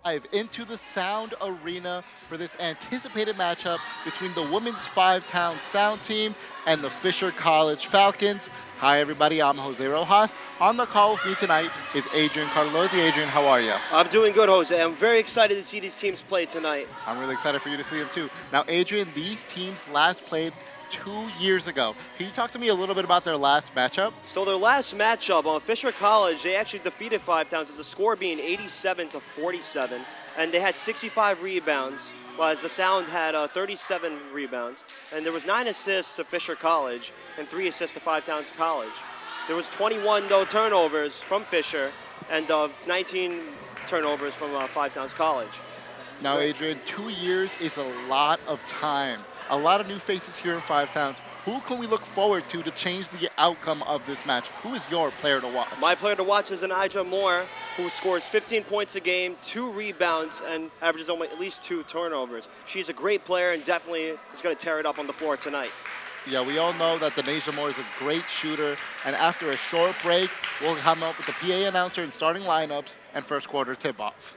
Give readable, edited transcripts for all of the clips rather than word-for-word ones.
Live into the Sound Arena for this anticipated matchup between the Women's Five Town Sound Team and the Fisher College Falcons. Hi, everybody. I'm Jose Rojas. On the call with me tonight is Adrian Carlozzi. Adrian, how are you? I'm doing good, Jose. I'm very excited to see these teams play tonight. I'm really excited for you to see them too. Now, Adrian, these teams last played 2 years ago. Can you talk to me a little bit about their last matchup? So their last matchup on Fisher College, they actually defeated Five Towns with the score being 87-47, and they had 65 rebounds, whereas the Sound had 37 rebounds, and there was 9 assists to Fisher College and 3 assists to Five Towns College. There was 21 though turnovers from Fisher and 19 turnovers from Five Towns College. Now, Adrian, 2 years is a lot of time. A lot of new faces here in Five Towns. Who can we look forward to change the outcome of this match? Who is your player to watch? My player to watch is Anijah Moore, who scores 15 points a game, 2 rebounds, and averages almost at least 2 turnovers. She's a great player and definitely is going to tear it up on the floor tonight. Yeah, we all know that Denasia Moore is a great shooter. And after a short break, we'll come up with the PA announcer and starting lineups and first quarter tip-off.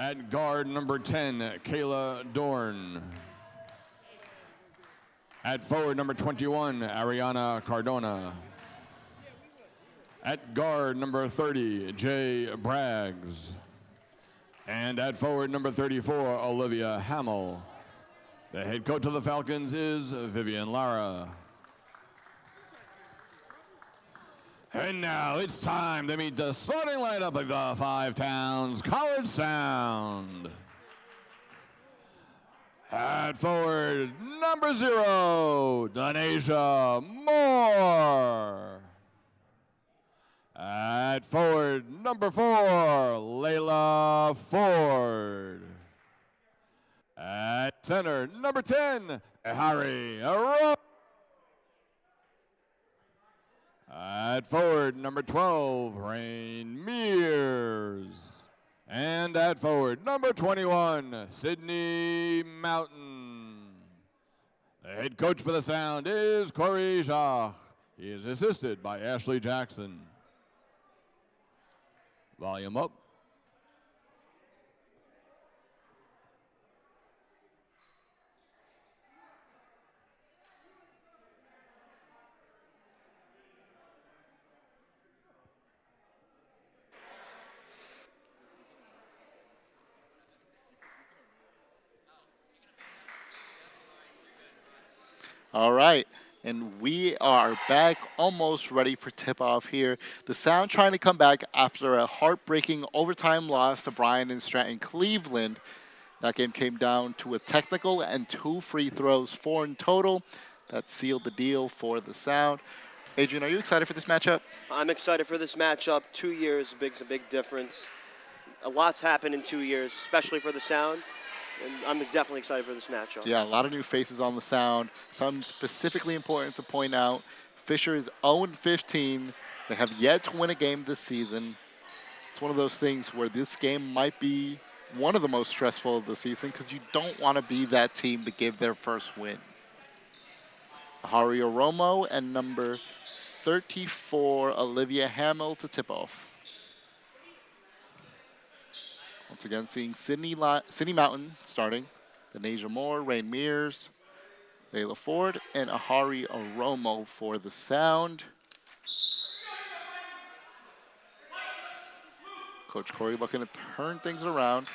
At guard number 10, Kayla Dorn. At forward number 21, Ariana Cardona. At guard number 30, Jay Braggs. And at forward number 34, Olivia Hamill. The head coach of the Falcons is Vivian Lara. And now it's time to meet the starting lineup of the Five Towns College Sound. At forward, number 0, Donasia Moore. At forward, number 4, Layla Ford. At center, number 10, Harry Arroyo. At forward, number 12, Rain Mears. And at forward, number 21, Sydney Mountain. The head coach for the Sound is Corey Jacques. He is assisted by Ashley Jackson. Volume up. All right, and we are back, almost ready for tip-off here. The Sound trying to come back after a heartbreaking overtime loss to Bryan and Stratton Cleveland. That game came down to a technical and 2 free throws, 4 in total. That sealed the deal for the Sound. Adrian, are you excited for this matchup? I'm excited for this matchup. 2 years makes a big difference. A lot's happened in 2 years, especially for the Sound. And I'm definitely excited for this matchup. Yeah, a lot of new faces on the Sound. Something specifically important to point out, Fisher is 0-15. They have yet to win a game this season. It's one of those things where this game might be one of the most stressful of the season because you don't want to be that team to give their first win. Hario Romo and number 34, Olivia Hamill to tip off. Once again, seeing Sydney Mountain starting, Donasia Moore, Rain Mears, Layla Ford, and Ahari Aromo for the Sound. Coach Corey looking to turn things around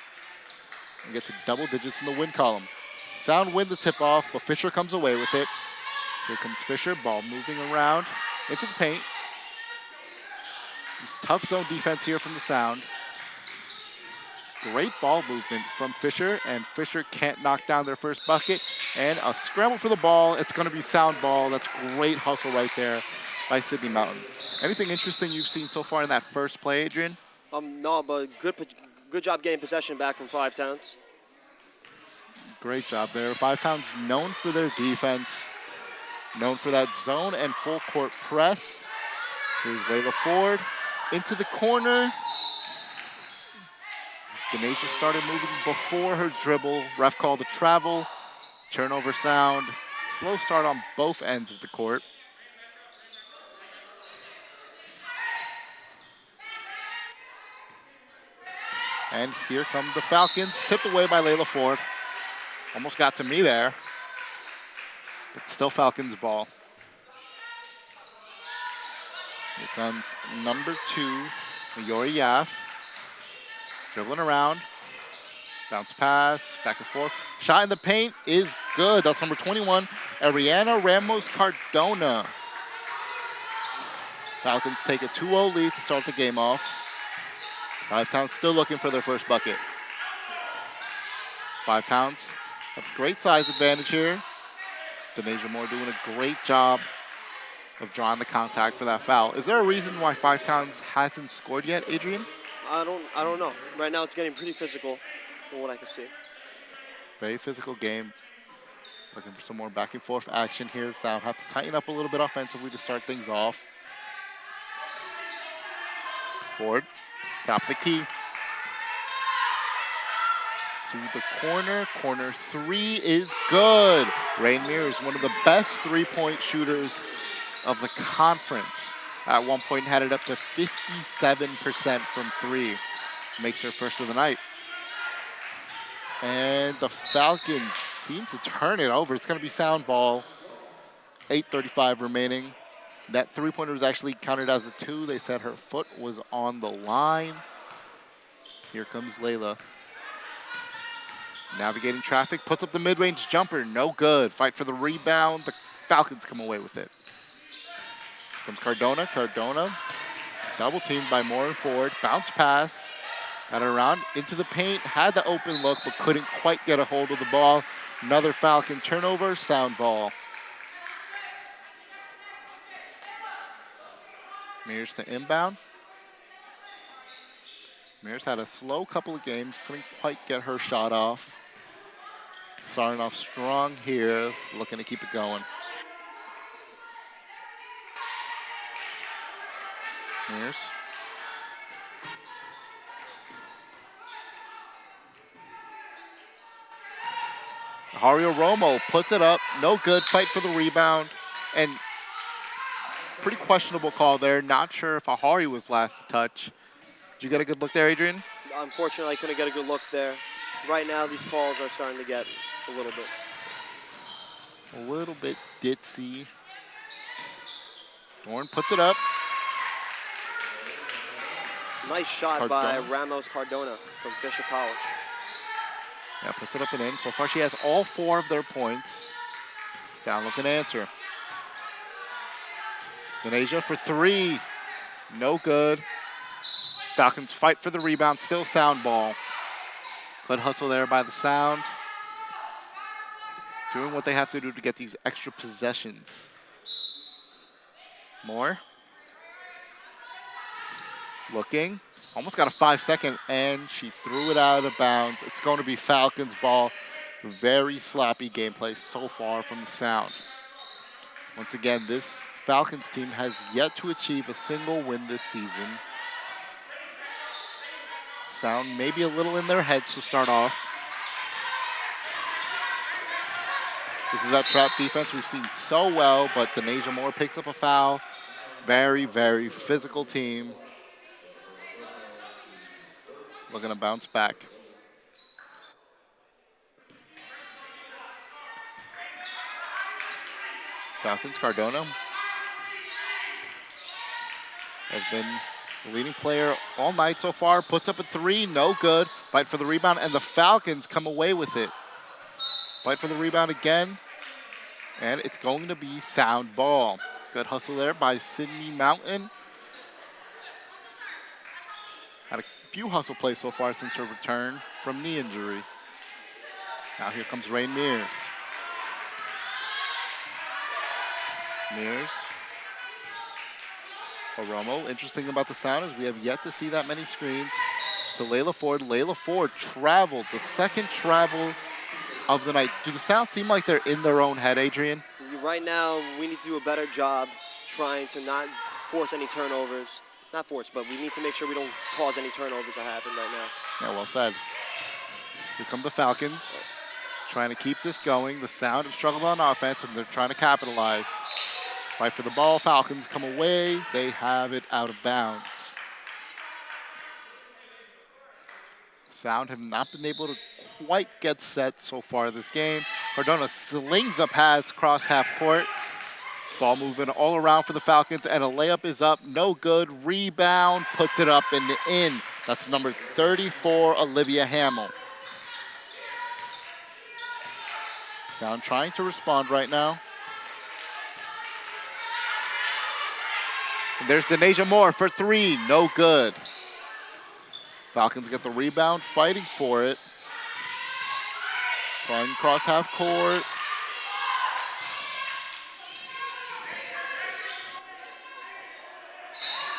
and get to double digits in the win column. Sound win the tip-off, but Fisher comes away with it. Here comes Fisher, ball moving around into the paint. This tough zone defense here from the Sound. Great ball movement from Fisher, and Fisher can't knock down their first bucket. And a scramble for the ball. It's going to be Sound ball. That's great hustle right there by Sydney Mountain. Anything interesting you've seen so far in that first play, Adrian? No, but good job getting possession back from Five Towns. Great job there. Five Towns known for their defense, known for that zone and full court press. Here's Layla Ford into the corner. Donasia started moving before her dribble. Ref called a travel. Turnover Sound. Slow start on both ends of the court. And here come the Falcons, tipped away by Layla Ford. Almost got to me there, but still Falcons ball. Here comes number 2, Mayori Yaf. Dribbling around, bounce pass, back and forth. Shot in the paint is good. That's number 21, Ariana Ramos Cardona. Falcons take a 2-0 lead to start the game off. Five Towns still looking for their first bucket. Five Towns have a great size advantage here. Donasia Moore doing a great job of drawing the contact for that foul. Is there a reason why Five Towns hasn't scored yet, Adrian? I don't know. Right now it's getting pretty physical from what I can see. Very physical game. Looking for some more back and forth action here. Sound have to tighten up a little bit offensively to start things off. Ford, top of the key. To the corner. Corner 3 is good. Rain Mears, one of the best three-point shooters of the conference. At one point had it up to 57% from 3. Makes her first of the night. And the Falcons seem to turn it over. It's going to be sound ball. 8:35 remaining. That three-pointer was actually counted as a 2. They said her foot was on the line. Here comes Layla. Navigating traffic, puts up the mid-range jumper. No good. Fight for the rebound. The Falcons come away with it. Comes Cardona. Cardona double teamed by Moore and Ford. Bounce pass. Got it around into the paint. Had the open look, but couldn't quite get a hold of the ball. Another Falcon turnover. Sound ball. Mears to inbound. Mears had a slow couple of games. Couldn't quite get her shot off. Sarnoff strong here. Looking to keep it going. Mears. Hario Romo puts it up. No good. Fight for the rebound. And pretty questionable call there. Not sure if Ahari was last to touch. Did you get a good look there, Adrian? Unfortunately, I couldn't get a good look there. Right now, these calls are starting to get a little bit. A little bit ditzy. Dorn puts it up. Nice shot by Ramos Cardona from Fisher College. Yeah, puts it up and in. So far, she has all 4 of their points. Sound looking to answer. Denasia for 3. No good. Falcons fight for the rebound. Still sound ball. Good hustle there by the Sound. Doing what they have to do to get these extra possessions. Moore. Looking. Almost got a 5-second, and she threw it out of bounds. It's going to be Falcons ball. Very sloppy gameplay so far from the Sound. Once again, this Falcons team has yet to achieve a single win this season. Sound maybe a little in their heads to start off. This is that trap defense we've seen so well, but Denasia Moore picks up a foul. Very, very physical team. Looking to bounce back. Falcons, Cardona has been the leading player all night so far. Puts up a 3, no good. Fight for the rebound, and the Falcons come away with it. Fight for the rebound again, and it's going to be sound ball. Good hustle there by Sydney Mountain. Had a few hustle plays so far since her return from knee injury. Now here comes Rain Mears. Mears. Oromo. Interesting about the Sound is we have yet to see that many screens. So Layla Ford. Layla Ford traveled, the second travel of the night. Do the Sound seem like they're in their own head, Adrian? Right now, we need to do a better job trying to not force any turnovers. Not force, but we need to make sure we don't cause any turnovers that happen right now. Yeah, well said. Here come the Falcons, trying to keep this going. The Sound have struggled on offense, and they're trying to capitalize. Fight for the ball. Falcons come away. They have it out of bounds. Sound have not been able to quite get set so far this game. Cardona slings a pass across half court. Ball moving all around for the Falcons, and a layup is up. No good. Rebound, puts it up and in. That's number 34, Olivia Hamill. Sound trying to respond right now. And there's Denasia Moore for 3. No good. Falcons get the rebound, fighting for it. Flying across half court.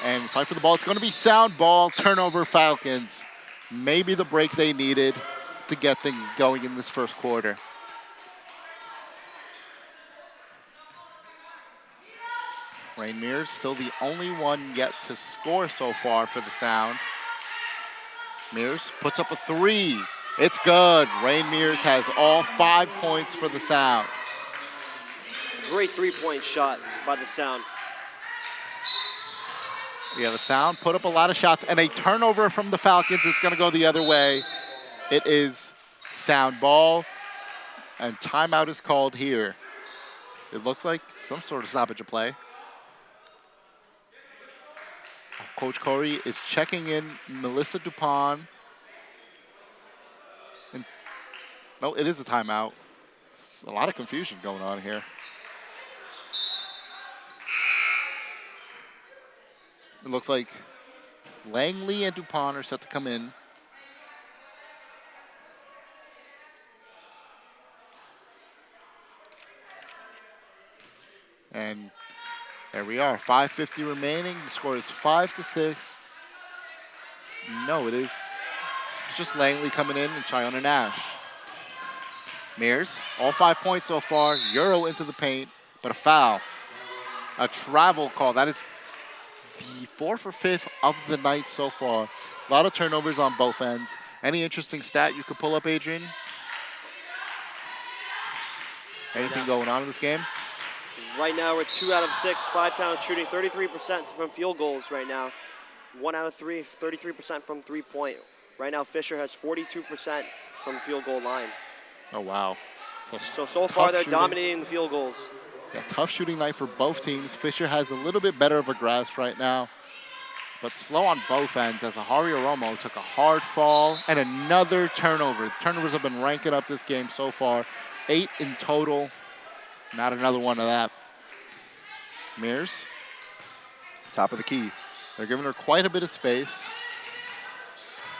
And fight for the ball. It's going to be sound ball. Turnover, Falcons. Maybe the break they needed to get things going in this first quarter. Rain Mears still the only one yet to score so far for the Sound. Mears puts up a 3. It's good. Rain Mears has all 5 points for the Sound. Great three-point shot by the Sound. Yeah, the Sound put up a lot of shots, and a turnover from the Falcons. It's going to go the other way. It is Sound ball. And timeout is called here. It looks like some sort of stoppage of play. Coach Corey is checking in Melissa Dupont. And no, it is a timeout. It's a lot of confusion going on here. It looks like Langley and Dupont are set to come in. And there we are, 5:50 remaining. The score is 5-6. No, it's just Langley coming in and Chiona Nash. Mears, all 5 points so far. Euro into the paint, but a foul. A travel call. That is the 4th or 5th of the night so far. A lot of turnovers on both ends. Any interesting stat you could pull up, Adrian? Anything going on in this game? Right now, we're 2 out of 6. Five-Town shooting 33% from field goals right now. 1 out of 3, 33% from three-point. Right now, Fisher has 42% from the field goal line. Oh, wow. So far, they're shooting. dominating the field goals. Yeah, tough shooting night for both teams. Fisher has a little bit better of a grasp right now, but slow on both ends as Ahari Oromo took a hard fall and another turnover. Turnovers have been ranking up this game so far. 8 in total. Not another one of that. Mears, top of the key. They're giving her quite a bit of space.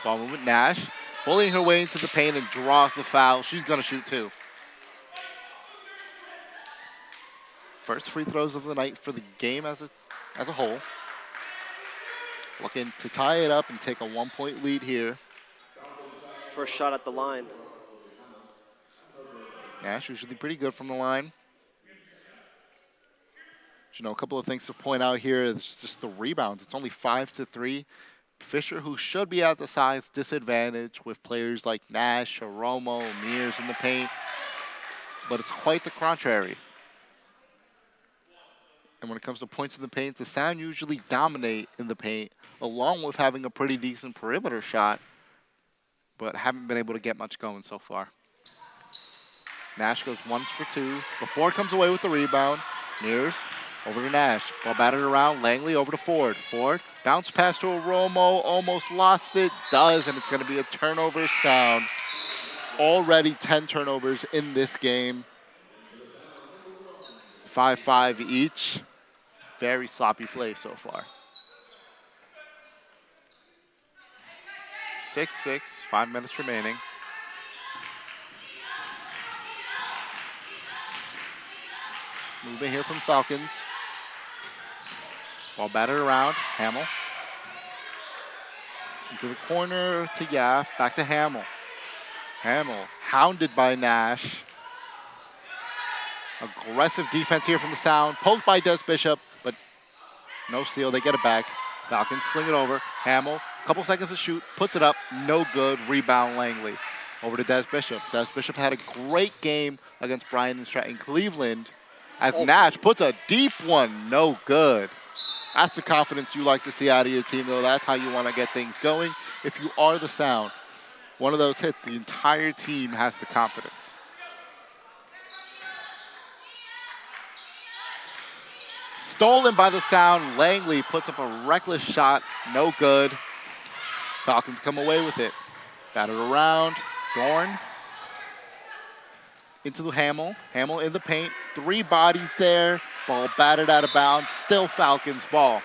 Ball movement, Nash. Bullying her way into the paint and draws the foul. She's going to shoot 2. First free throws of the night for the game as a whole. Looking to tie it up and take a 1-point lead here. First shot at the line. Nash usually pretty good from the line. But, you know, a couple of things to point out here is just the rebounds. It's only 5-3. Fisher, who should be at the size disadvantage with players like Nash, Oromo, Mears in the paint, but it's quite the contrary. And when it comes to points in the paint, the Sound usually dominate in the paint, along with having a pretty decent perimeter shot, but haven't been able to get much going so far. Nash goes 1 for 2. Before comes away with the rebound. Mears over to Nash. Ball batted around. Langley over to Ford. Ford bounce pass to Oromo. Almost lost it. Does, and it's going to be a turnover. Sound. Already 10 turnovers in this game. 5-5 each. Very sloppy play so far. 6-6, 5 minutes remaining. Movement here from Falcons. Ball batted around. Hamill. Into the corner to Yaff. Back to Hamill. Hamill hounded by Nash. Aggressive defense here from the Sound. Poked by Des Bishop, but no steal. They get it back. Falcons sling it over. Hamill, couple seconds to shoot. Puts it up. No good. Rebound Langley. Over to Des Bishop. Des Bishop had a great game against Bryan and Stratton Cleveland as Nash puts a deep one. No good. That's the confidence you like to see out of your team, though. That's how you want to get things going. If you are the Sound, one of those hits, the entire team has the confidence. Stolen by the Sound. Langley puts up a reckless shot. No good. Falcons come away with it. Batted around. Dorn. Into the Hamill. Hamill in the paint. 3 bodies there. Ball batted out of bounds. Still Falcons ball.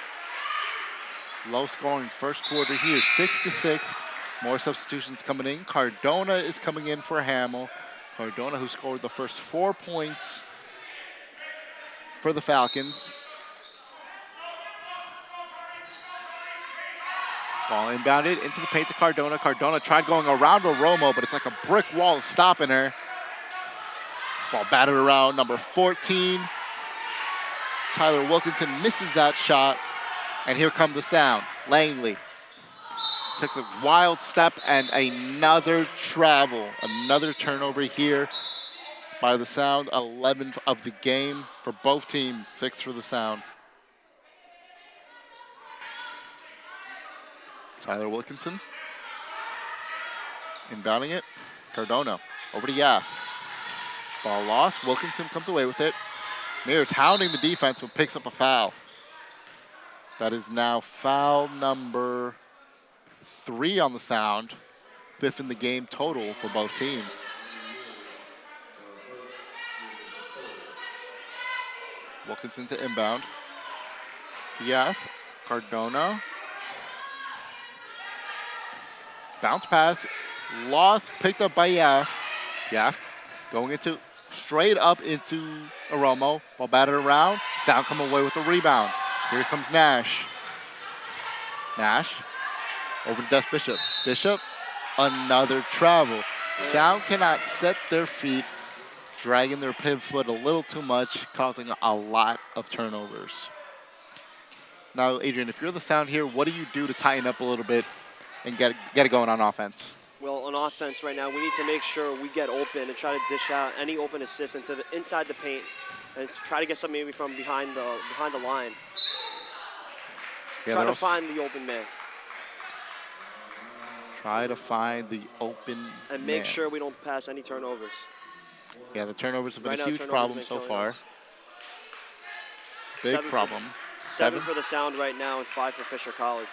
Low scoring first quarter here. 6-6. More substitutions coming in. Cardona is coming in for Hamill. Cardona, who scored the first 4 points for the Falcons. Ball inbounded into the paint to Cardona. Cardona tried going around Oromo, but it's like a brick wall stopping her. Ball batted around number 14. Tyler Wilkinson misses that shot. And here come the Sound. Langley took a wild step and another travel. Another turnover here by the Sound. 11th of the game for both teams. 6 for the Sound. Tyler Wilkinson inbounding it. Cardona over to Yaf. Ball lost. Wilkinson comes away with it. Mears hounding the defense but picks up a foul. That is now foul number 3 on the Sound. 5th in the game total for both teams. Wilkinson to inbound. Yaf. Cardona. Bounce pass. Lost. Picked up by Yaf. Yaf going into straight up into Aromo. Ball batted around. Sound come away with the rebound. Here comes Nash. Nash over to Des Bishop. Bishop, another travel. Sound cannot set their feet, dragging their pivot foot a little too much, causing a lot of turnovers. Now, Adrian, if you're the Sound here, what do you do to tighten up a little bit and get it going on offense? Well, on offense right now, we need to make sure we get open and try to dish out any open assists inside the paint and try to get something maybe from behind the line. Yeah, try to find the open man. Try to find the open and make man. sure we don't pass any turnovers. Yeah, the turnovers have been right a now, huge problem so far. Us. Big problem. 7 for the Sound right now and 5 for Fisher College.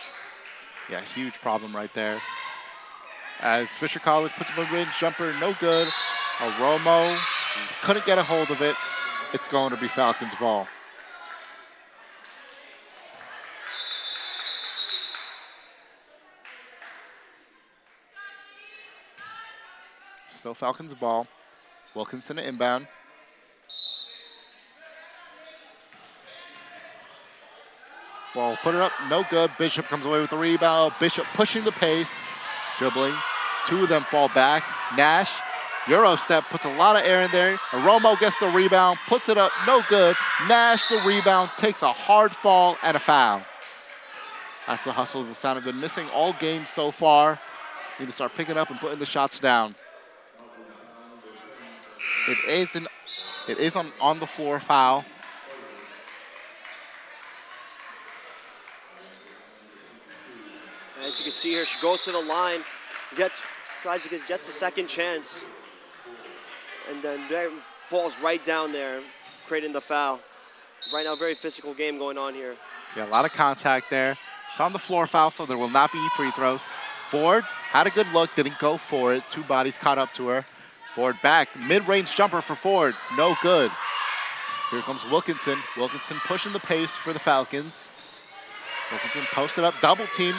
Yeah, huge problem right there. As Fisher College puts a mid-range jumper, no good. Aromo couldn't get a hold of it. It's going to be Falcons ball. Still Falcons ball. Wilkinson to inbound. Ball put it up, no good. Bishop comes away with the rebound. Bishop pushing the pace, dribbling. 2 of them fall back. Nash, Euro step, puts a lot of air in there. Aromo gets the rebound, puts it up, no good. Nash, the rebound, takes a hard fall and a foul. That's the hustle the Sound have been missing all game so far. Need to start picking up and putting the shots down. It is on the floor foul. As you can see here, she goes to the line, gets a second chance, and then there falls right down there, creating the foul. Right now, very physical game going on here. Yeah, a lot of contact there. It's on the floor foul, so there will not be free throws. Ford had a good look, didn't go for it. 2 bodies caught up to her. Ford back, mid-range jumper for Ford, no good. Here comes Wilkinson. Wilkinson pushing the pace for the Falcons. Wilkinson posted up, double teamed,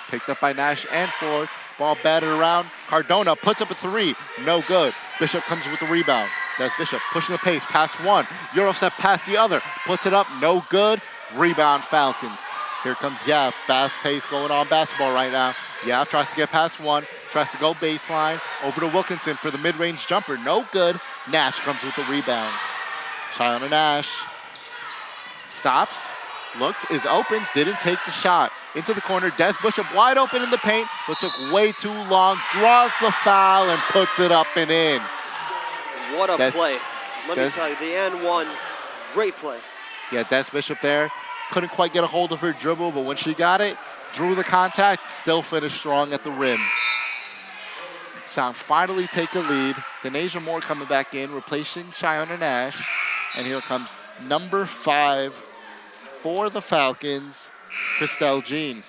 picked up by Nash and Ford. Ball batted around. Cardona puts up a 3, no good. Bishop comes with the rebound. That's Bishop pushing the pace, pass 1. Euro step past the other, puts it up, no good. Rebound Falcons. Here comes Yaf, fast pace going on basketball right now. Yaf tries to get past 1, tries to go baseline, over to Wilkinson for the mid-range jumper, no good. Nash comes with the rebound. Shiona Nash stops, looks, is open, didn't take the shot. Into the corner, Des Bishop wide open in the paint, but took way too long, draws the foul and puts it up and in. What a play. Let me tell you, the and one, great play. Yeah, Des Bishop there. Couldn't quite get a hold of her dribble, but when she got it, drew the contact, still finished strong at the rim. Sound finally take a lead. Denasia Moore coming back in, replacing Shiona Nash. And here comes number 5 for the Falcons, Christelle Jean.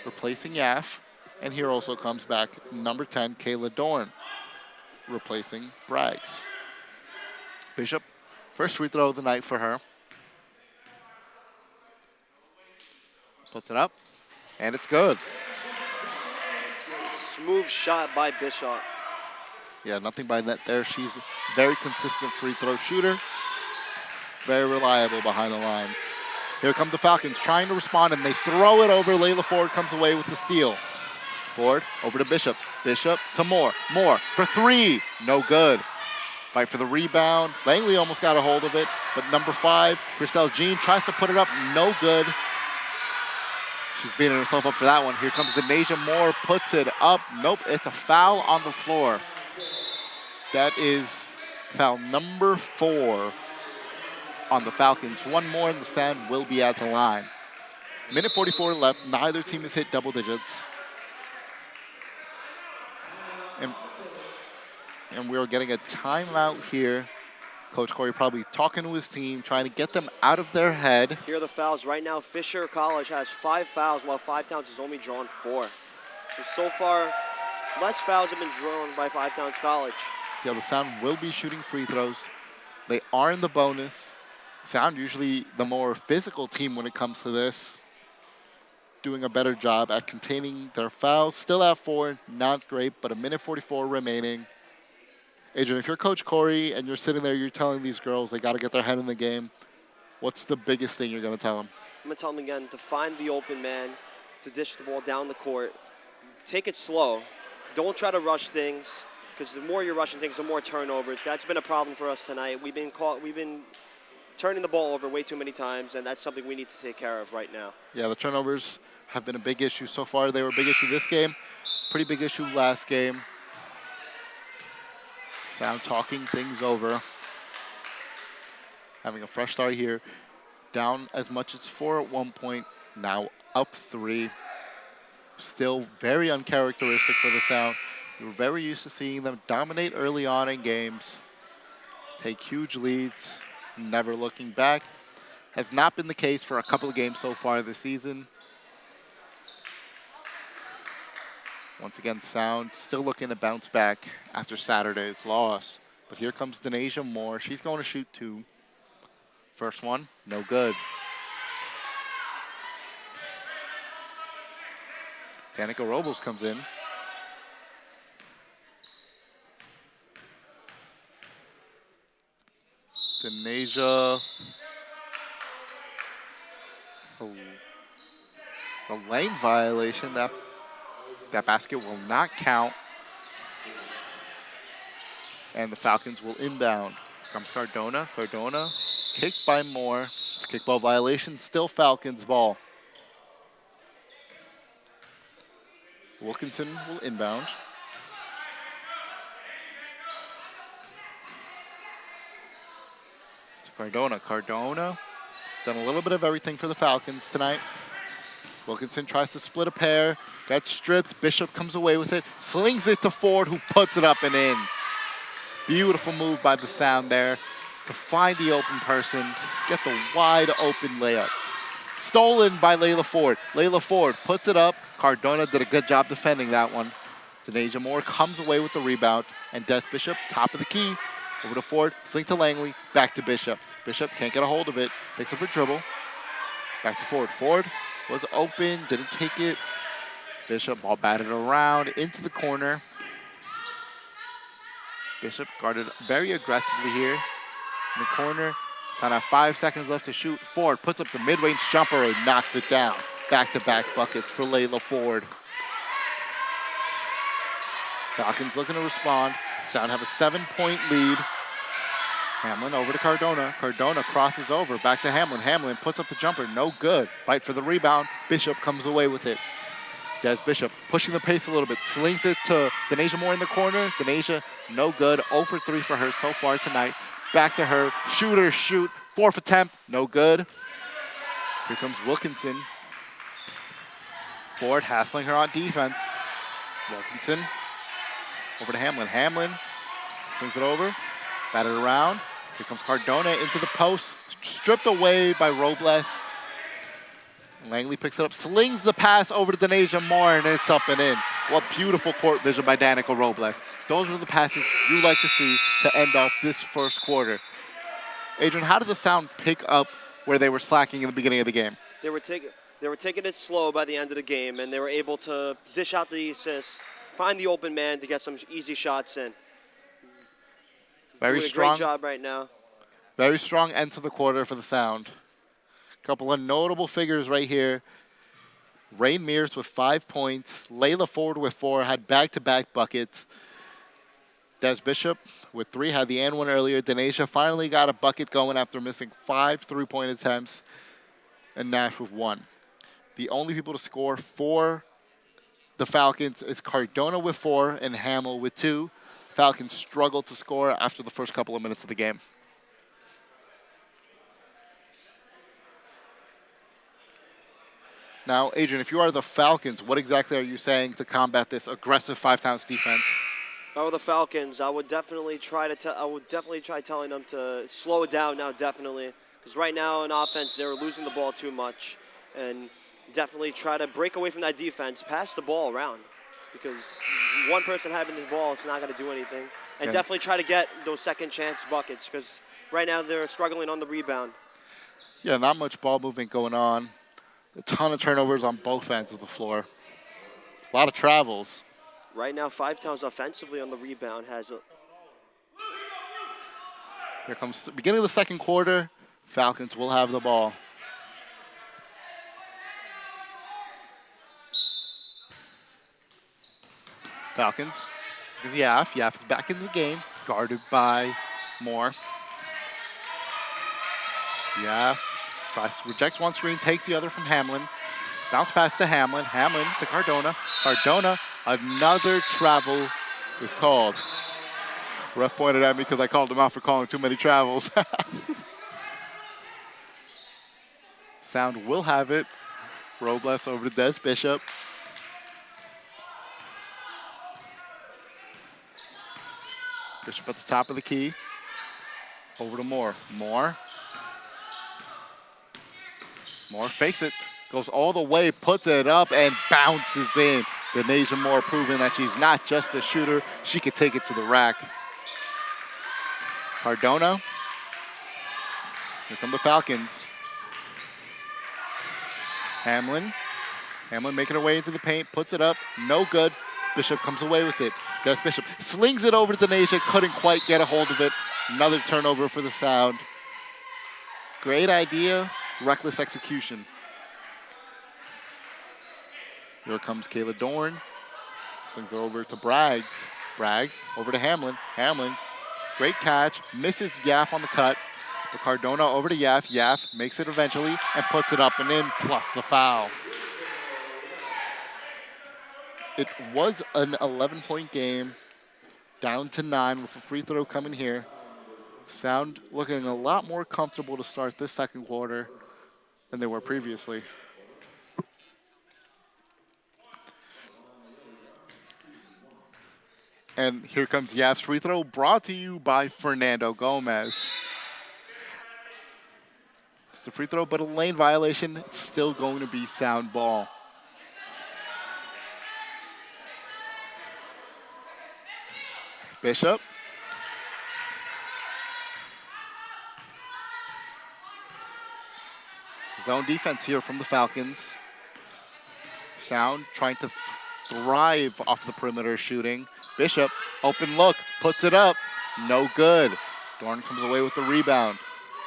Replacing Yaf. And here also comes back number 10, Kayla Dorn, replacing Braggs. Bishop, first free throw of the night for her. Puts it up, and it's good. Smooth shot by Bishop. Yeah, nothing by net there. She's a very consistent free throw shooter. Very reliable behind the line. Here come the Falcons trying to respond, and they throw it over. Layla Ford comes away with the steal. Ford over to Bishop. Bishop to Moore. Moore for 3. No good. Fight for the rebound. Langley almost got a hold of it, but number 5, Christelle Jean, tries to put it up. No good. She's beating herself up for that one. Here comes Denasia Moore, puts it up. Nope, it's a foul on the floor. That is foul number 4 on the Falcons. 1 more and the Sound will be at the line. Minute 44 left. Neither team has hit double digits. And And we are getting a timeout here. Coach Corey probably talking to his team, trying to get them out of their head. Here are the fouls. Right now, Fisher College has 5 fouls, while Five Towns has only drawn 4. So far, less fouls have been drawn by Five Towns College. Yeah, the Sound will be shooting free throws. They are in the bonus. Sound usually the more physical team when it comes to this. Doing a better job at containing their fouls. Still at 4, not great, but a minute 44 remaining. Adrian, if you're Coach Corey and you're sitting there, you're telling these girls they got to get their head in the game, what's the biggest thing you're going to tell them? I'm going to tell them again to find the open man, to dish the ball down the court. Take it slow. Don't try to rush things, because the more you're rushing things, the more turnovers. That's been a problem for us tonight. We've been turning the ball over way too many times, and that's something we need to take care of right now. Yeah, the turnovers have been a big issue so far. They were a big issue this game, pretty big issue last game. Sound talking things over. Having a fresh start here. Down as much as 4 at one point, now up 3. Still very uncharacteristic for the Sound. We were very used to seeing them dominate early on in games, take huge leads, never looking back. Has not been the case for a couple of games so far this season. Once again, Sound still looking to bounce back after Saturday's loss. But here comes Denasia Moore. She's going to shoot 2. First one, no good. Danica Robles comes in. Denasia. A lane violation. That basket will not count. And the Falcons will inbound. Comes Cardona. Cardona kicked by Moore. It's a kickball violation. Still Falcons ball. Wilkinson will inbound. To Cardona. Cardona done a little bit of everything for the Falcons tonight. Wilkinson tries to split a pair. Got stripped. Bishop comes away with it. Slings it to Ford, who puts it up and in. Beautiful move by the Sound there to find the open person, get the wide open layup. Stolen by Layla Ford. Layla Ford puts it up. Cardona did a good job defending that one. Denasia Moore comes away with the rebound. And Des Bishop, top of the key. Over to Ford, sling to Langley, back to Bishop. Bishop can't get a hold of it. Picks up her dribble. Back to Ford. Ford was open, didn't take it. Bishop ball batted around into the corner. Bishop guarded very aggressively here in the corner. Trying to have 5 seconds left to shoot. Ford puts up the mid-range jumper and knocks it down. Back-to-back buckets for Layla Ford. Falcons looking to respond. Sound have a 7-point lead. Hamlin over to Cardona. Cardona crosses over. Back to Hamlin. Hamlin puts up the jumper. No good. Fight for the rebound. Bishop comes away with it. Des Bishop pushing the pace a little bit. Slings it to Denasia Moore in the corner. Denasia, no good. 0 for 3 for her so far tonight. Back to her. Shooter, shoot. 4th attempt. No good. Here comes Wilkinson. Ford hassling her on defense. Wilkinson over to Hamlin. Hamlin slings it over. Batted around. Here comes Cardona into the post. Stripped away by Robles. Langley picks it up, slings the pass over to Denasia Moore, and it's up and in. What beautiful court vision by Danica Robles. Those are the passes you like to see to end off this first quarter. Adrian, how did the Sound pick up where they were slacking in the beginning of the game? They were taking it slow by the end of the game, and they were able to dish out the assists, find the open man to get some easy shots in. Very Doing strong. a great job right now. Very strong end to the quarter for the Sound. Couple of notable figures right here. Rain Mears with 5 points. Layla Ford with 4, had back-to-back buckets. Des Bishop with 3, had the and one earlier. Denasia finally got a bucket going after missing 5 3-point attempts. And Nash with 1. The only people to score for the Falcons is Cardona with 4 and Hamill with 2. Falcons struggled to score after the first couple of minutes of the game. Now, Adrian, if you are the Falcons, what exactly are you saying to combat this aggressive 5 Towns defense? Oh, the Falcons. I would definitely try telling them to slow it down now. Definitely, because right now in offense they're losing the ball too much, and definitely try to break away from that defense, pass the ball around, because one person having the ball is not going to do anything, and Yeah. definitely try to get those second chance buckets, because right now they're struggling on the rebound. Yeah, not much ball movement going on. A ton of turnovers on both ends of the floor. A lot of travels. Right now, Five Towns offensively on the rebound has a Here comes the beginning of the second quarter. Falcons will have the ball. Falcons. Is Yaf. Yaf is back in the game, guarded by Moore. Yaf rejects one screen, takes the other from Hamlin. Bounce pass to Hamlin. Hamlin to Cardona. Cardona, another travel is called. Ref pointed at me because I called him out for calling too many travels. Sound will have it. Robles over to Des Bishop. Bishop at the top of the key. Over to Moore. Moore fakes it. Goes all the way, puts it up, and bounces in. Denasia Moore proving that she's not just a shooter. She can take it to the rack. Cardona. Here come the Falcons. Hamlin making her way into the paint, puts it up, no good. Bishop comes away with it. Des Bishop slings it over to Denasia, couldn't quite get a hold of it. Another turnover for the Sound. Great idea, reckless execution. Here comes Kayla Dorn. Slings it over to Braggs. Braggs over to Hamlin. Hamlin, great catch, misses Yaf on the cut. But Cardona over to Yaf. Yaf makes it eventually and puts it up and in, plus the foul. It was an 11-point game, down to 9 with a free throw coming here. Sound looking a lot more comfortable to start this second quarter than they were previously. And here comes Yaf's free throw, brought to you by Fernando Gomez. It's the free throw, but a lane violation. It's still going to be Sound ball. Bishop. Zone defense here from the Falcons. Sound trying to thrive off the perimeter shooting. Bishop, open look, puts it up. No good. Dorn comes away with the rebound.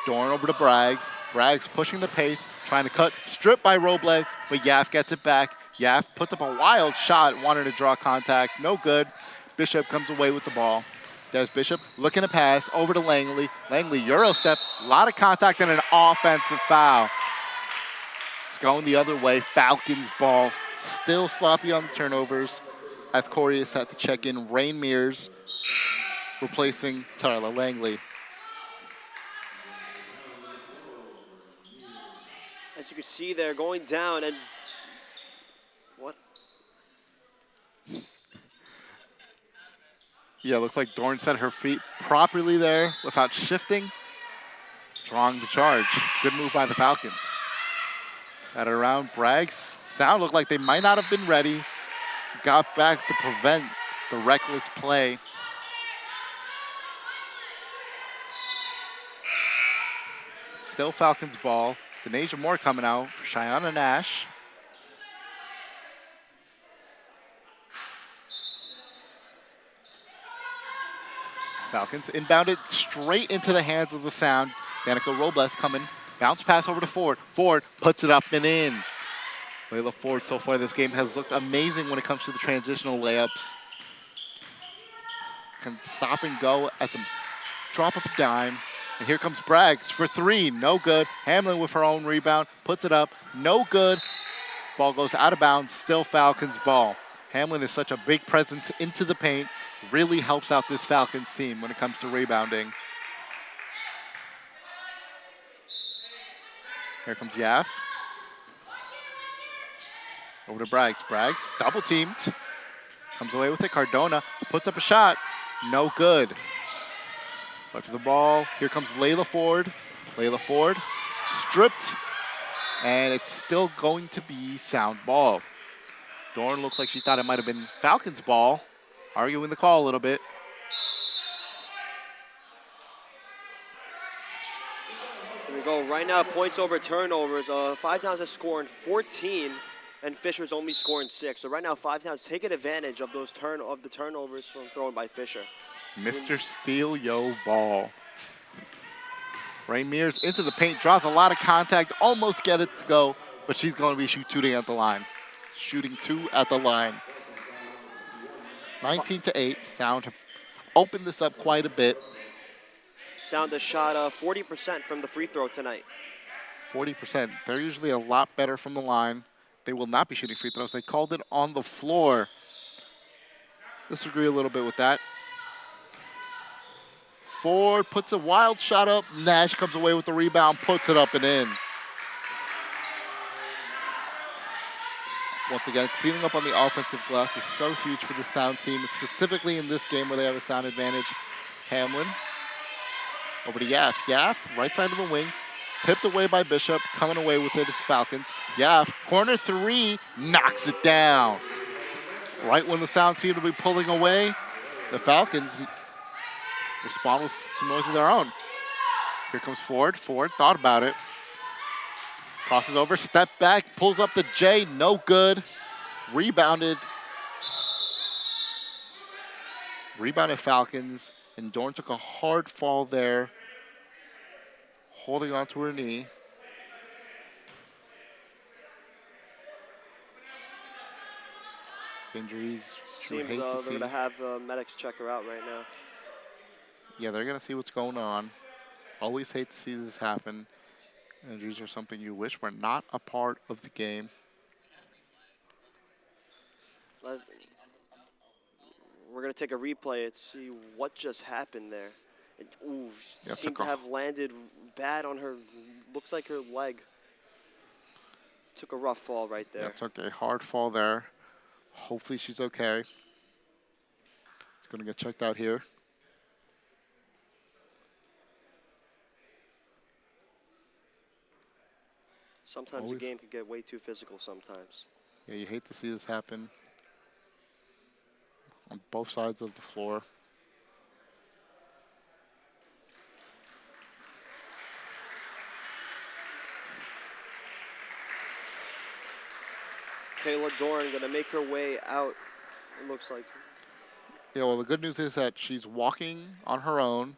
Dorn over to Braggs. Braggs pushing the pace, trying to cut. Stripped by Robles, but Yaf gets it back. Yaf puts up a wild shot, wanted to draw contact. No good. Bishop comes away with the ball. There's Bishop looking to pass over to Langley. Langley, Euro step, a lot of contact and an offensive foul. It's going the other way. Falcons ball. Still sloppy on the turnovers as Corey is set to check in. Rain Mears replacing Tyler Langley. As you can see, they're going down, and what? Yeah, looks like Dorn set her feet properly there without shifting. Drawing the charge. Good move by the Falcons. Got it around. Braggs. Sound looked like they might not have been ready. Got back to prevent the reckless play. Still Falcons ball. Denasia Moore coming out for Cheyenne Nash. Falcons inbounded straight into the hands of the Sound. Danica Robles coming. Bounce pass over to Ford. Ford puts it up and in. Layla Ford so far this game has looked amazing when it comes to the transitional layups. Can stop and go at the drop of a dime. And here comes Braggs for three. No good. Hamlin with her own rebound. Puts it up. No good. Ball goes out of bounds. Still Falcons ball. Hamlin is such a big presence into the paint. Really helps out this Falcons team when it comes to rebounding. Here comes Yaf. Over to Braggs. Braggs double teamed. Comes away with it. Cardona puts up a shot. No good. But for the ball, here comes Layla Ford. Layla Ford stripped, and it's still going to be sound ball. Dorn looks like she thought it might have been Falcons' ball, arguing the call a little bit. Here we go. Right now, points over turnovers. Five Towns is scoring 14, and Fisher's only scoring 6. So right now, Five Towns taking advantage of those the turnovers from thrown by Fisher. Mr. Steal Yo ball. Rain Mears into the paint, draws a lot of contact, almost get it to go, but she's going to be shooting at the line. Shooting 2 at the line. 19-8. Sound have opened this up quite a bit. Sound has shot 40% from the free throw tonight. 40%. They're usually a lot better from the line. They will not be shooting free throws. They called it on the floor. Disagree a little bit with that. Ford puts a wild shot up. Nash comes away with the rebound, puts it up and in. Once again, cleaning up on the offensive glass is so huge for the Sound team, specifically in this game where they have a sound advantage. Hamlin over to Yaff. Yaff, right side of the wing, tipped away by Bishop, coming away with it is Falcons. Yaff, corner 3, knocks it down. Right when the Sound seem to be pulling away, the Falcons respond with some noise of their own. Here comes Ford. Ford thought about it. Crosses over, step back, pulls up the J, no good. Rebounded Falcons, and Dorn took a hard fall there, holding onto her knee. Injuries, Seems they're going to have medics check her out right now. Yeah, they're going to see what's going on. Always hate to see this happen. Injuries are something you wish were not a part of the game. We're going to take a replay and see what just happened there. Seemed to have landed bad on her, looks like her leg. Took a rough fall right there. Yeah, took a hard fall there. Hopefully she's okay. It's going to get checked out here. Sometimes the game could get way too physical sometimes. Yeah, you hate to see this happen on both sides of the floor. Kayla Dorn going to make her way out, it looks like. Yeah, well, the good news is that she's walking on her own.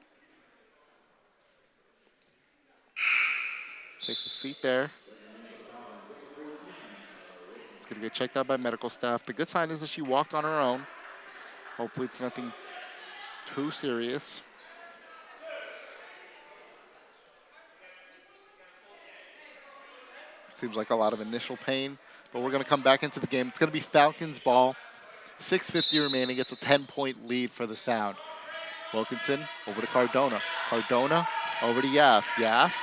Takes a seat there. It's going to get checked out by medical staff. The good sign is that she walked on her own. Hopefully it's nothing too serious. Seems like a lot of initial pain, but we're going to come back into the game. It's going to be Falcons ball. 6:50 remaining. It's a 10-point lead for the Sound. Wilkinson over to Cardona. Cardona over to Yaff. Yaff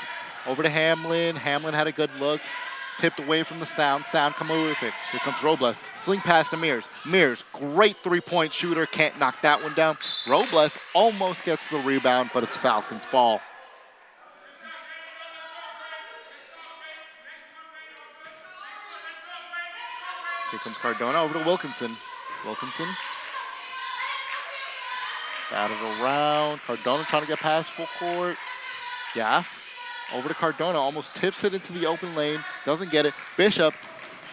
over to Hamlin. Hamlin had a good look. Tipped away from the Sound. Sound come away with it. Here comes Robles. Sling pass to Mears. Mears, great three-point shooter. Can't knock that one down. Robles almost gets the rebound, but it's Falcons ball. Here comes Cardona over to Wilkinson. Wilkinson. Batted around. Cardona trying to get past full court. Yaff. Over to Cardona, almost tips it into the open lane, doesn't get it. Bishop,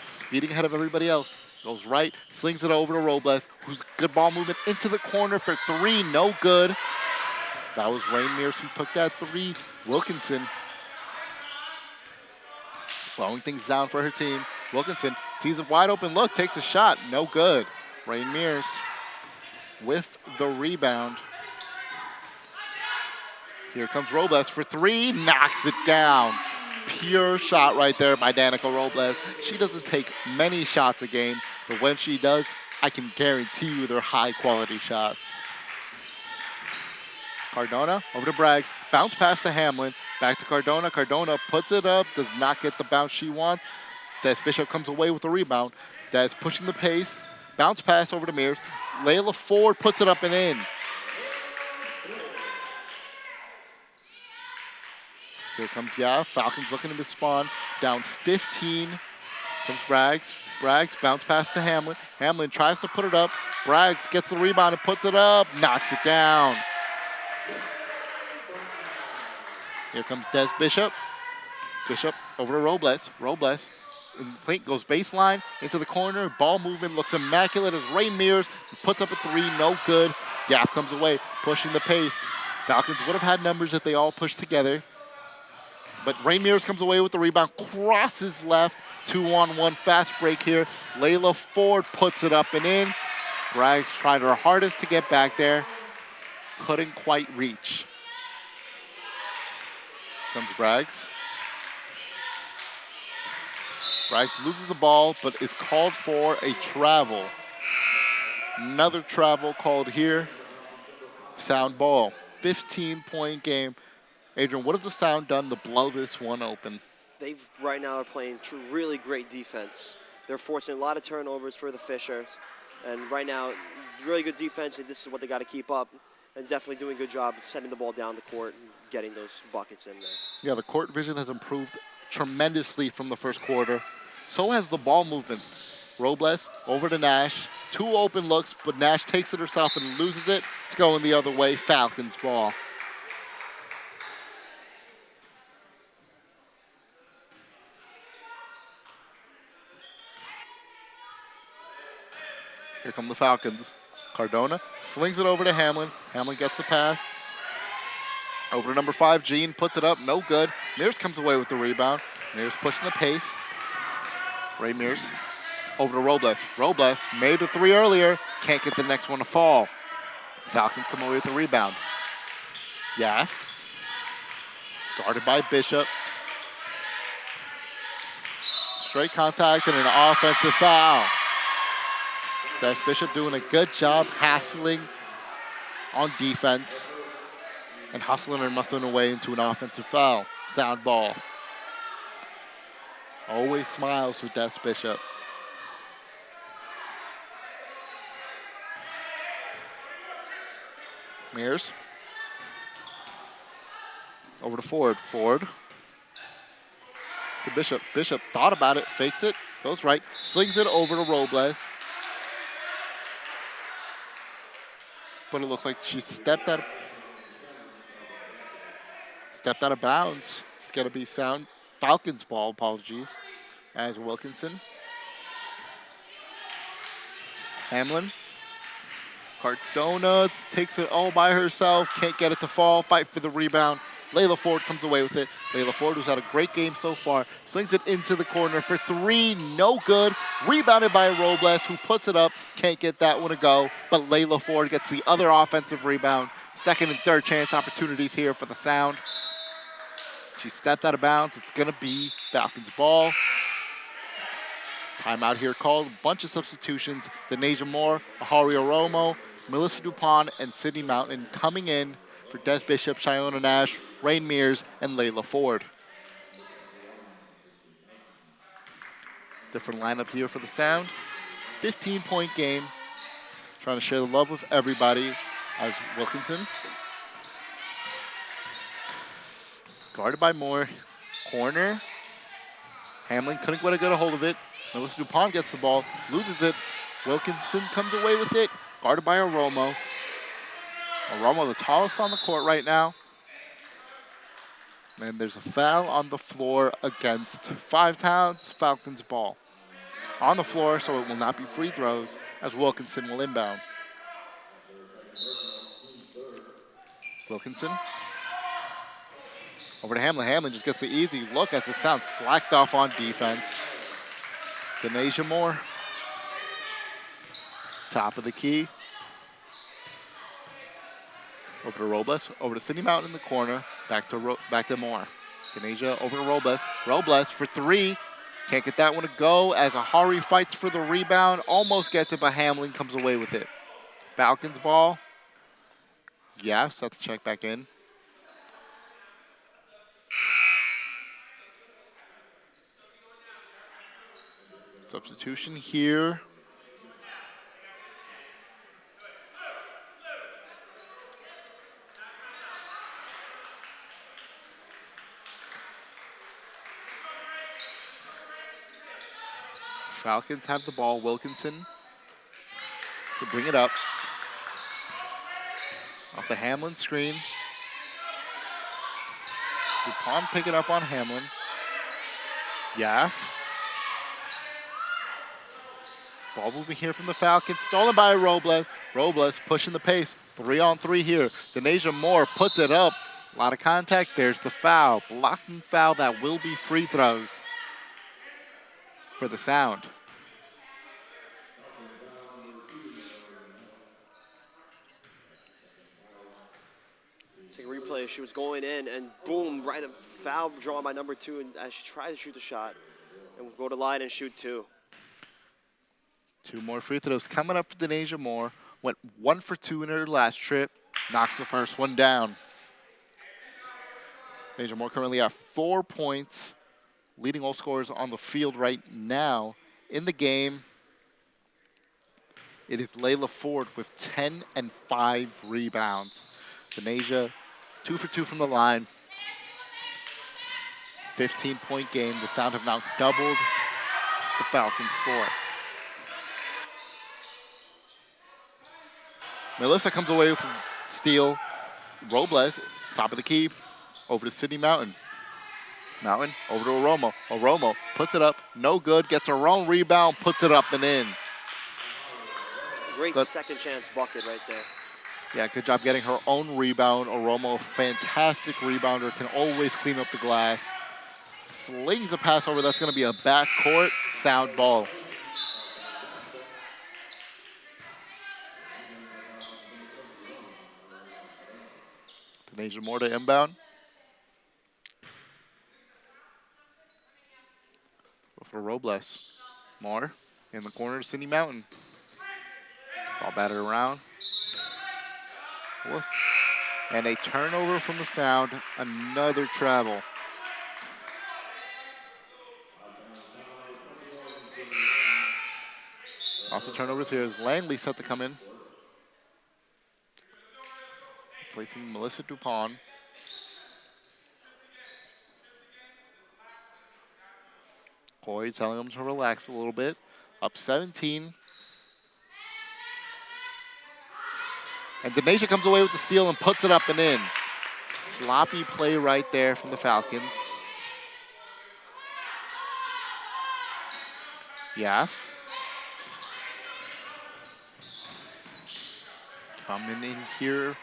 speeding ahead of everybody else, goes right, slings it over to Robles, who's good ball movement into the corner for 3, no good. That was Rain Mears who took that 3. Wilkinson slowing things down for her team. Wilkinson sees a wide open look, takes a shot, no good. Rain Mears with the rebound. Here comes Robles for 3, knocks it down. Pure shot right there by Danica Robles. She doesn't take many shots a game, but when she does, I can guarantee you they're high-quality shots. Cardona over to Braggs, bounce pass to Hamlin, back to Cardona. Cardona puts it up, does not get the bounce she wants. Des Bishop comes away with the rebound. Des pushing the pace, Bounce pass over to Mears. Layla Ford puts it up and in. Here comes Yaf. Falcons looking to respond. Down 15. Comes Braggs. Braggs bounce pass to Hamlin. Hamlin tries to put it up. Braggs gets the rebound and puts it up. Knocks it down. Here comes Des Bishop. Bishop over to Robles. Robles in the paint goes baseline into the corner. Ball movement looks immaculate as Ray Mears puts up a three. No good. Yaf comes away, pushing the pace. Falcons would have had numbers if they all pushed together. But Ray Mears comes away with the rebound, crosses left, 2-on-1 fast break here. Layla Ford puts it up and in. Braggs tried her hardest to get back there, couldn't quite reach. Comes Braggs. Braggs loses the ball, but is called for a travel. Another travel called here. Sound ball, 15-point game. Adrian, what has the Sound done to blow this one open? They've right now are playing really great defense. They're forcing a lot of turnovers for the Fishers. And right now, really good defense, and this is what they got to keep up. And definitely doing a good job of sending the ball down the court and getting those buckets in there. Yeah, the court vision has improved tremendously from the first quarter. So has the ball movement. Robles over to Nash. 2 open looks, but Nash takes it herself and loses it. It's going the other way. Falcons ball. Here come the Falcons. Cardona slings it over to Hamlin. Hamlin gets the pass. Over to number 5, Jean puts it up. No good. Mears comes away with the rebound. Mears pushing the pace. Ray Mears over to Robles. Robles made a 3 earlier. Can't get the next one to fall. Falcons come away with the rebound. Yaf. Guarded by Bishop. Straight contact and an offensive foul. Des Bishop doing a good job hassling on defense and hustling and muscling away into an offensive foul. Sound ball. Always smiles with Des Bishop. Mears. Over to Ford. Ford. To Bishop. Bishop thought about it, fakes it, goes right, slings it over to Robles. But it looks like she stepped out of bounds. It's got to be Sound Falcons ball, apologies, as Wilkinson. Hamlin. Cardona takes it all by herself, can't get it to fall, fight for the rebound. Layla Ford comes away with it. Layla Ford, who's had a great game so far, slings it into the corner for 3, no good. Rebounded by Robles, who puts it up, can't get that one to go, but Layla Ford gets the other offensive rebound. Second and third chance opportunities here for the Sound. She stepped out of bounds. It's gonna be Falcons ball. Timeout here called. A bunch of substitutions. Denasia Moore, Ahari Oromo, Melissa Dupont, and Sydney Mountain coming in for Des Bishop, Shiona Nash, Rain Mears, and Layla Ford. Different lineup here for the Sound. 15-point game. Trying to share the love with everybody as Wilkinson. Guarded by Moore. Corner. Hamlin couldn't quite get a hold of it. Melissa Dupont gets the ball, loses it. Wilkinson comes away with it. Guarded by Oromo. Oromo, the tallest on the court right now. And there's a foul on the floor against Five Towns. Falcons ball. On the floor, so it will not be free throws, as Wilkinson will inbound. Wilkinson. Over to Hamlin. Hamlin just gets the easy look as the Sound slacked off on defense. Denasia Moore. Top of the key. Over to Robles. Over to Sydney Mountain in the corner. Back to Moore. Denasia over to Robles. Robles for 3. Can't get that one to go as Ahari fights for the rebound. Almost gets it, but Hamlin comes away with it. Falcons ball. Yes, that's check back in. Substitution here Falcons have the ball. Wilkinson to bring it up. Off the Hamlin screen. DuPont pick it up on Hamlin. Yaff. Ball moving here from the Falcons. Stolen by Robles. Robles pushing the pace. 3-on-3 here. Denasia Moore puts it up. A lot of contact. There's the foul. Blocking foul that will be free throws for the Sound. Take a replay. She was going in, and boom, right a foul drawn by number 2, and as she tries to shoot the shot, and we'll go to line and shoot 2. 2 more free throws coming up for Denasia Moore. Went 1 for 2 in her last trip. Knocks the first one down. Denasia Moore currently at 4 points. Leading all scorers on the field right now. In the game, it is Layla Ford with 10 and 5 rebounds. Denasia 2 for 2 from the line. 15-point game. The Sound have now doubled the Falcons' score. Melissa comes away with a steal. Robles, top of the key, over to Sydney Mountain. Mountain over to Oromo. Oromo puts it up, no good, gets her own rebound, puts it up and in. Great second chance bucket right there. Yeah, good job getting her own rebound. Oromo, fantastic rebounder, can always clean up the glass. Slings a pass over, that's gonna be a backcourt Sound ball. Denasia Moore to inbound. For Robles. Moore in the corner to Sydney Mountain. Ball batted around. And a turnover from the Sound. Another travel. Also turnovers here as Langley set to come in. Placing Melissa DuPont. Corey telling them to relax a little bit. Up 17. And Denasia comes away with the steal and puts it up and in. Sloppy play right there from the Falcons. Yaff. Coming in here.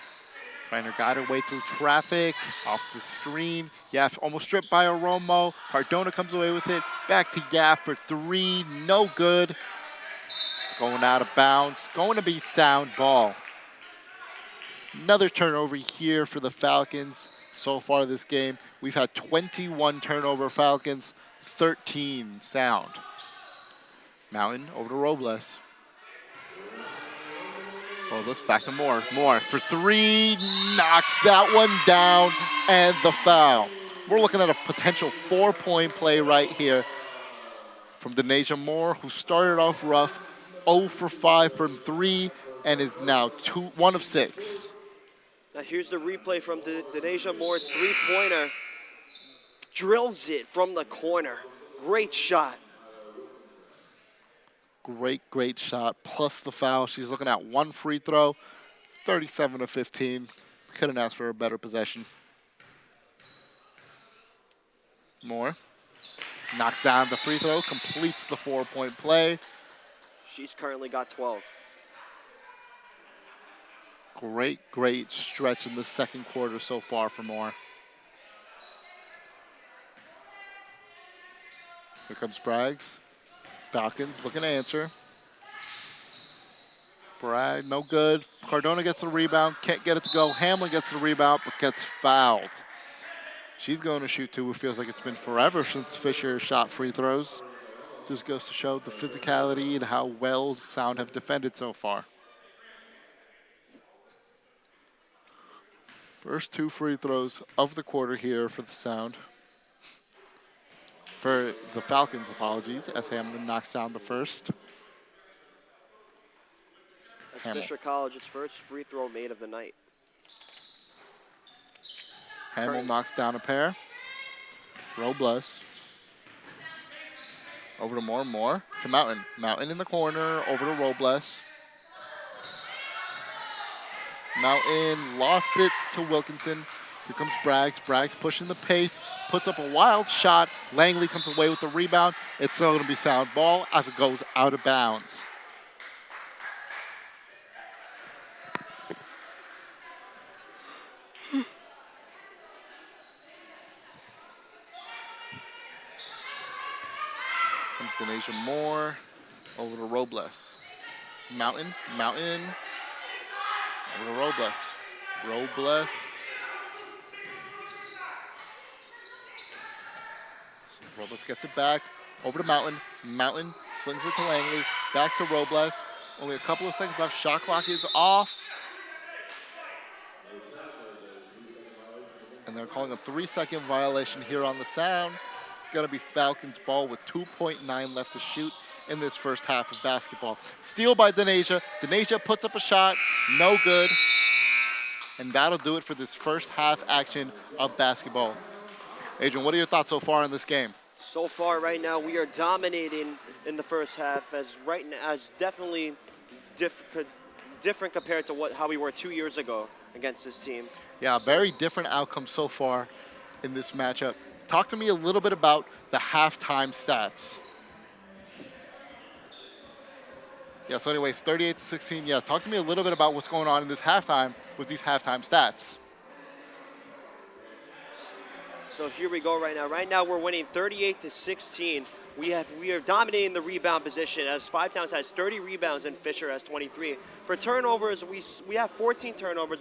Trying to guide her way through traffic, off the screen. Yaff almost stripped by Oromo. Cardona comes away with it. Back to Yaff for 3, no good. It's going out of bounds. Going to be Sound ball. Another turnover here for the Falcons. So far this game, we've had 21 turnover Falcons, 13 Sound. Mountain over to Robles. Robles back to Moore. Moore for 3, knocks that one down, and the foul. We're looking at a potential 4-point play right here from Denasia Moore, who started off rough, 0 for 5 from 3, and is now 1 of 6. Now here's the replay from Denasia Moore's 3-pointer. Drills it from the corner. Great shot. Great shot, plus the foul. She's looking at 1 free throw, 37 to 15. Couldn't ask for a better possession. Moore knocks down the free throw, completes the 4-point play. She's currently got 12. Great stretch in the second quarter so far for Moore. Here comes Braggs. Falcons looking to answer. Bragg, no good. Cardona gets the rebound, can't get it to go. Hamlin gets the rebound, but gets fouled. She's going to shoot 2. It feels like it's been forever since Fisher shot free throws. Just goes to show the physicality and how well Sound have defended so far. First 2 free throws of the quarter here for the Sound. For the Falcons, apologies, as Hamlin knocks down the first. That's Fisher College's first free throw made of the night. Hamlin knocks down a pair. Robles. Over to Moore to Mountain. Mountain in the corner, over to Robles. Mountain lost it to Wilkinson. Here comes Braggs. Braggs pushing the pace, puts up a wild shot. Langley comes away with the rebound. It's still going to be sound ball as it goes out of bounds. Comes Denasia Moore over to Robles. Mountain. Over to Robles. Robles gets it back. Over to Mountain. Mountain slings it to Langley. Back to Robles. Only a couple of seconds left. Shot clock is off. And they're calling a 3-second violation here on the sound. It's going to be Falcons ball with 2.9 left to shoot in this first half of basketball. Steal by Denasia. Denasia puts up a shot. No good. And that'll do it for this first half action of basketball. Adrian, what are your thoughts so far in this game? So far, right now, we are dominating in the first half, as definitely different compared to how we were 2 years ago against this team. Yeah, very different outcome so far in this matchup. Talk to me a little bit about the halftime stats. Yeah, so anyways, 38-16. Yeah, talk to me a little bit about what's going on in this halftime with these halftime stats. So here we go right now. Right now we're winning 38-16. We are dominating the rebound position as Five Towns has 30 rebounds and Fisher has 23. For turnovers, we have 14 turnovers,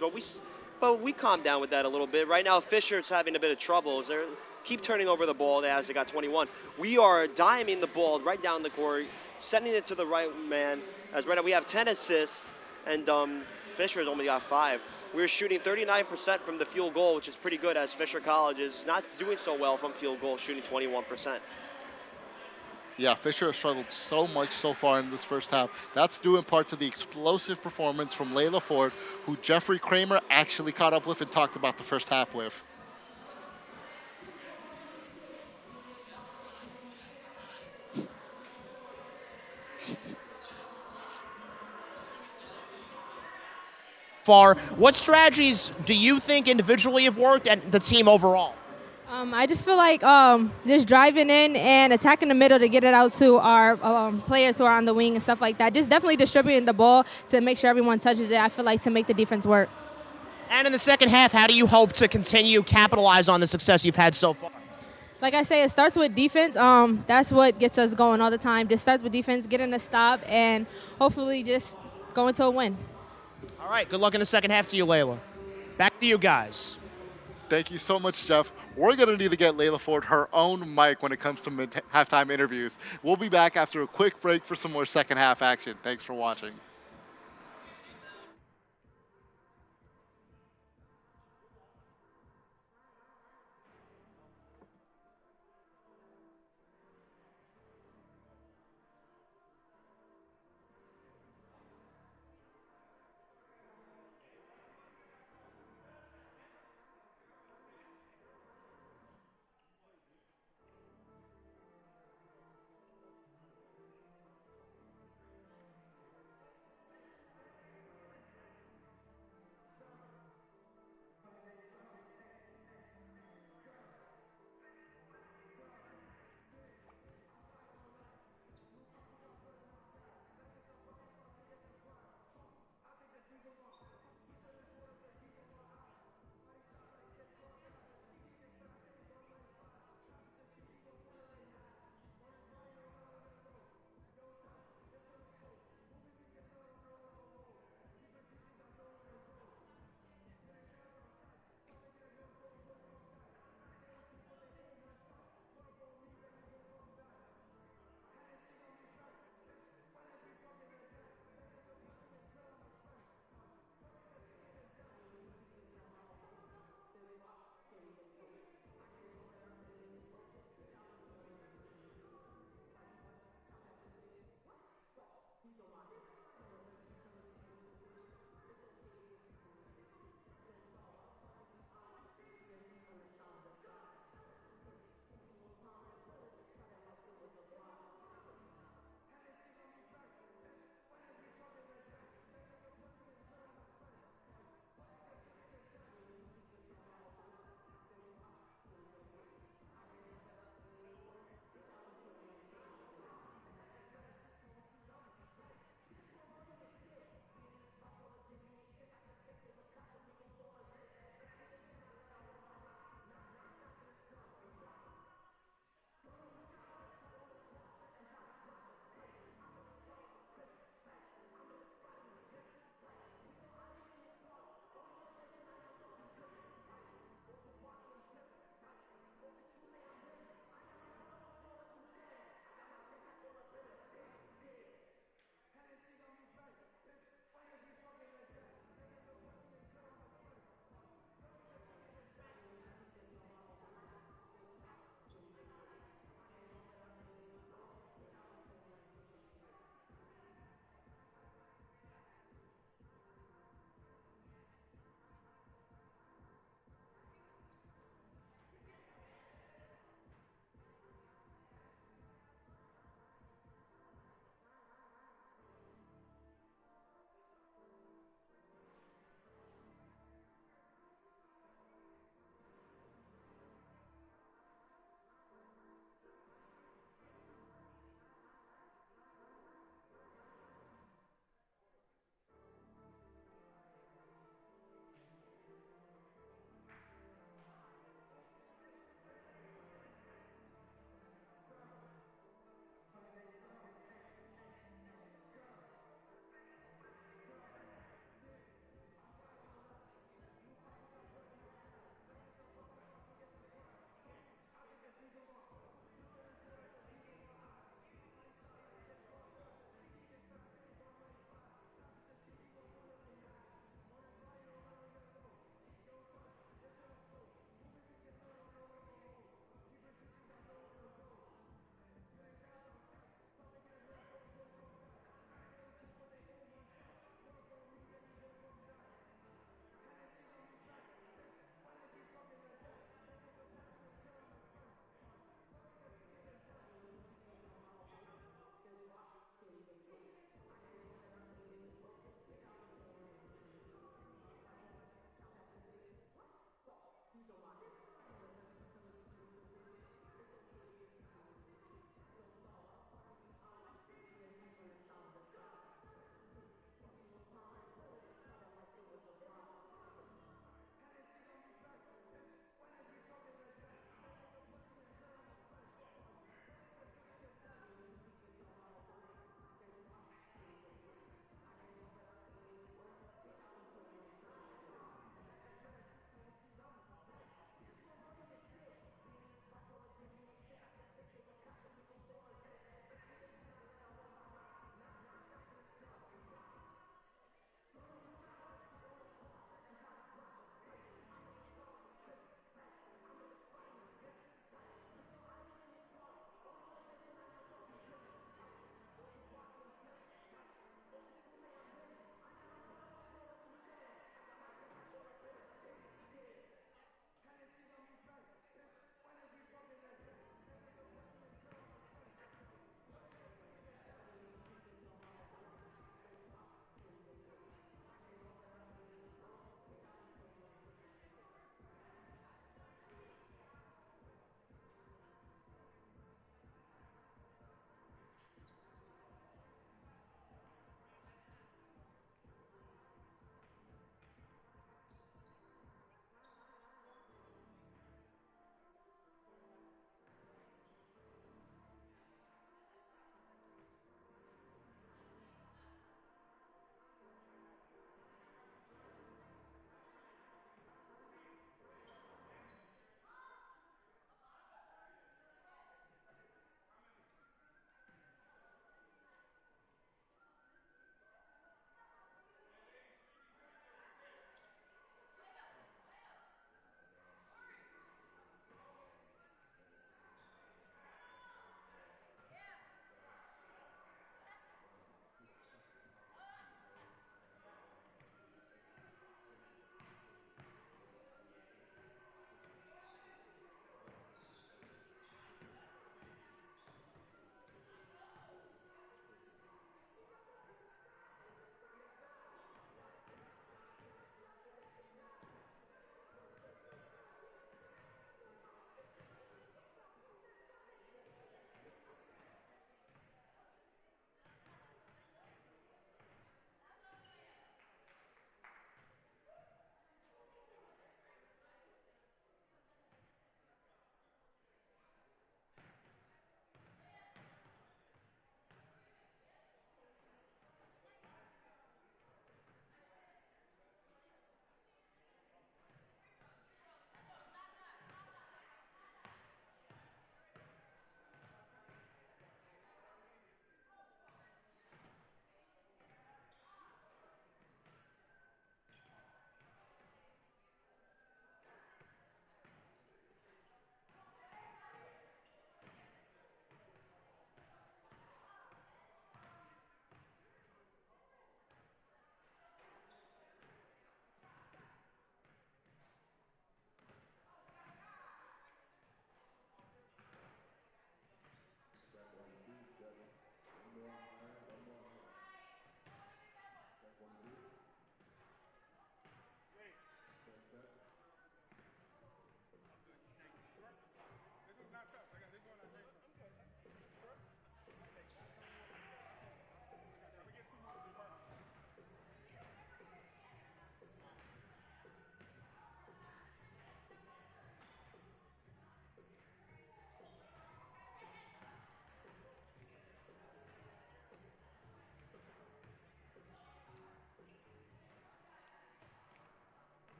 but we calmed down with that a little bit. Right now Fisher's having a bit of trouble. They keep turning over the ball as they got 21. We are diming the ball right down the court, sending it to the right man. As right now we have 10 assists and Fisher's only got 5. We're shooting 39% from the field goal, which is pretty good, as Fisher College is not doing so well from field goal, shooting 21%. Yeah, Fisher has struggled so much so far in this first half. That's due in part to the explosive performance from Layla Ford, who Jeffrey Kramer actually caught up with and talked about the first half with. What strategies do you think individually have worked and the team overall? I just feel like just driving in and attacking the middle to get it out to our players who are on the wing and stuff like that. Just definitely distributing the ball to make sure everyone touches it, I feel like, to make the defense work. And in the second half, how do you hope to continue capitalize on the success you've had so far? Like I say, it starts with defense. That's what gets us going all the time. Just starts with defense, getting a stop, and hopefully just going to a win. All right, good luck in the second half to you, Layla. Back to you guys. Thank you so much, Jeff. We're going to need to get Layla Ford her own mic when it comes to halftime interviews. We'll be back after a quick break for some more second half action. Thanks for watching.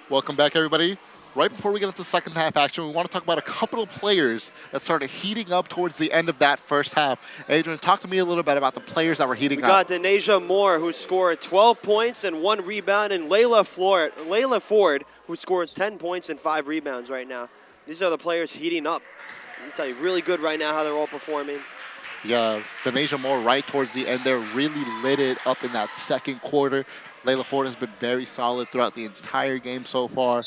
Welcome back, everybody. Right before we get into second half action, we want to talk about a couple of players that started heating up towards the end of that first half. Adrian, talk to me a little bit about the players that were heating We up. got Denasia Moore, who scored 12 points and 1 rebound, and Layla Ford, who scores 10 points and 5 rebounds right now. These are the players heating up. I'll tell you, really good right now how they're all performing. Yeah, Denasia Moore right towards the end there really lit it up in that second quarter. Layla Ford has been very solid throughout the entire game so far.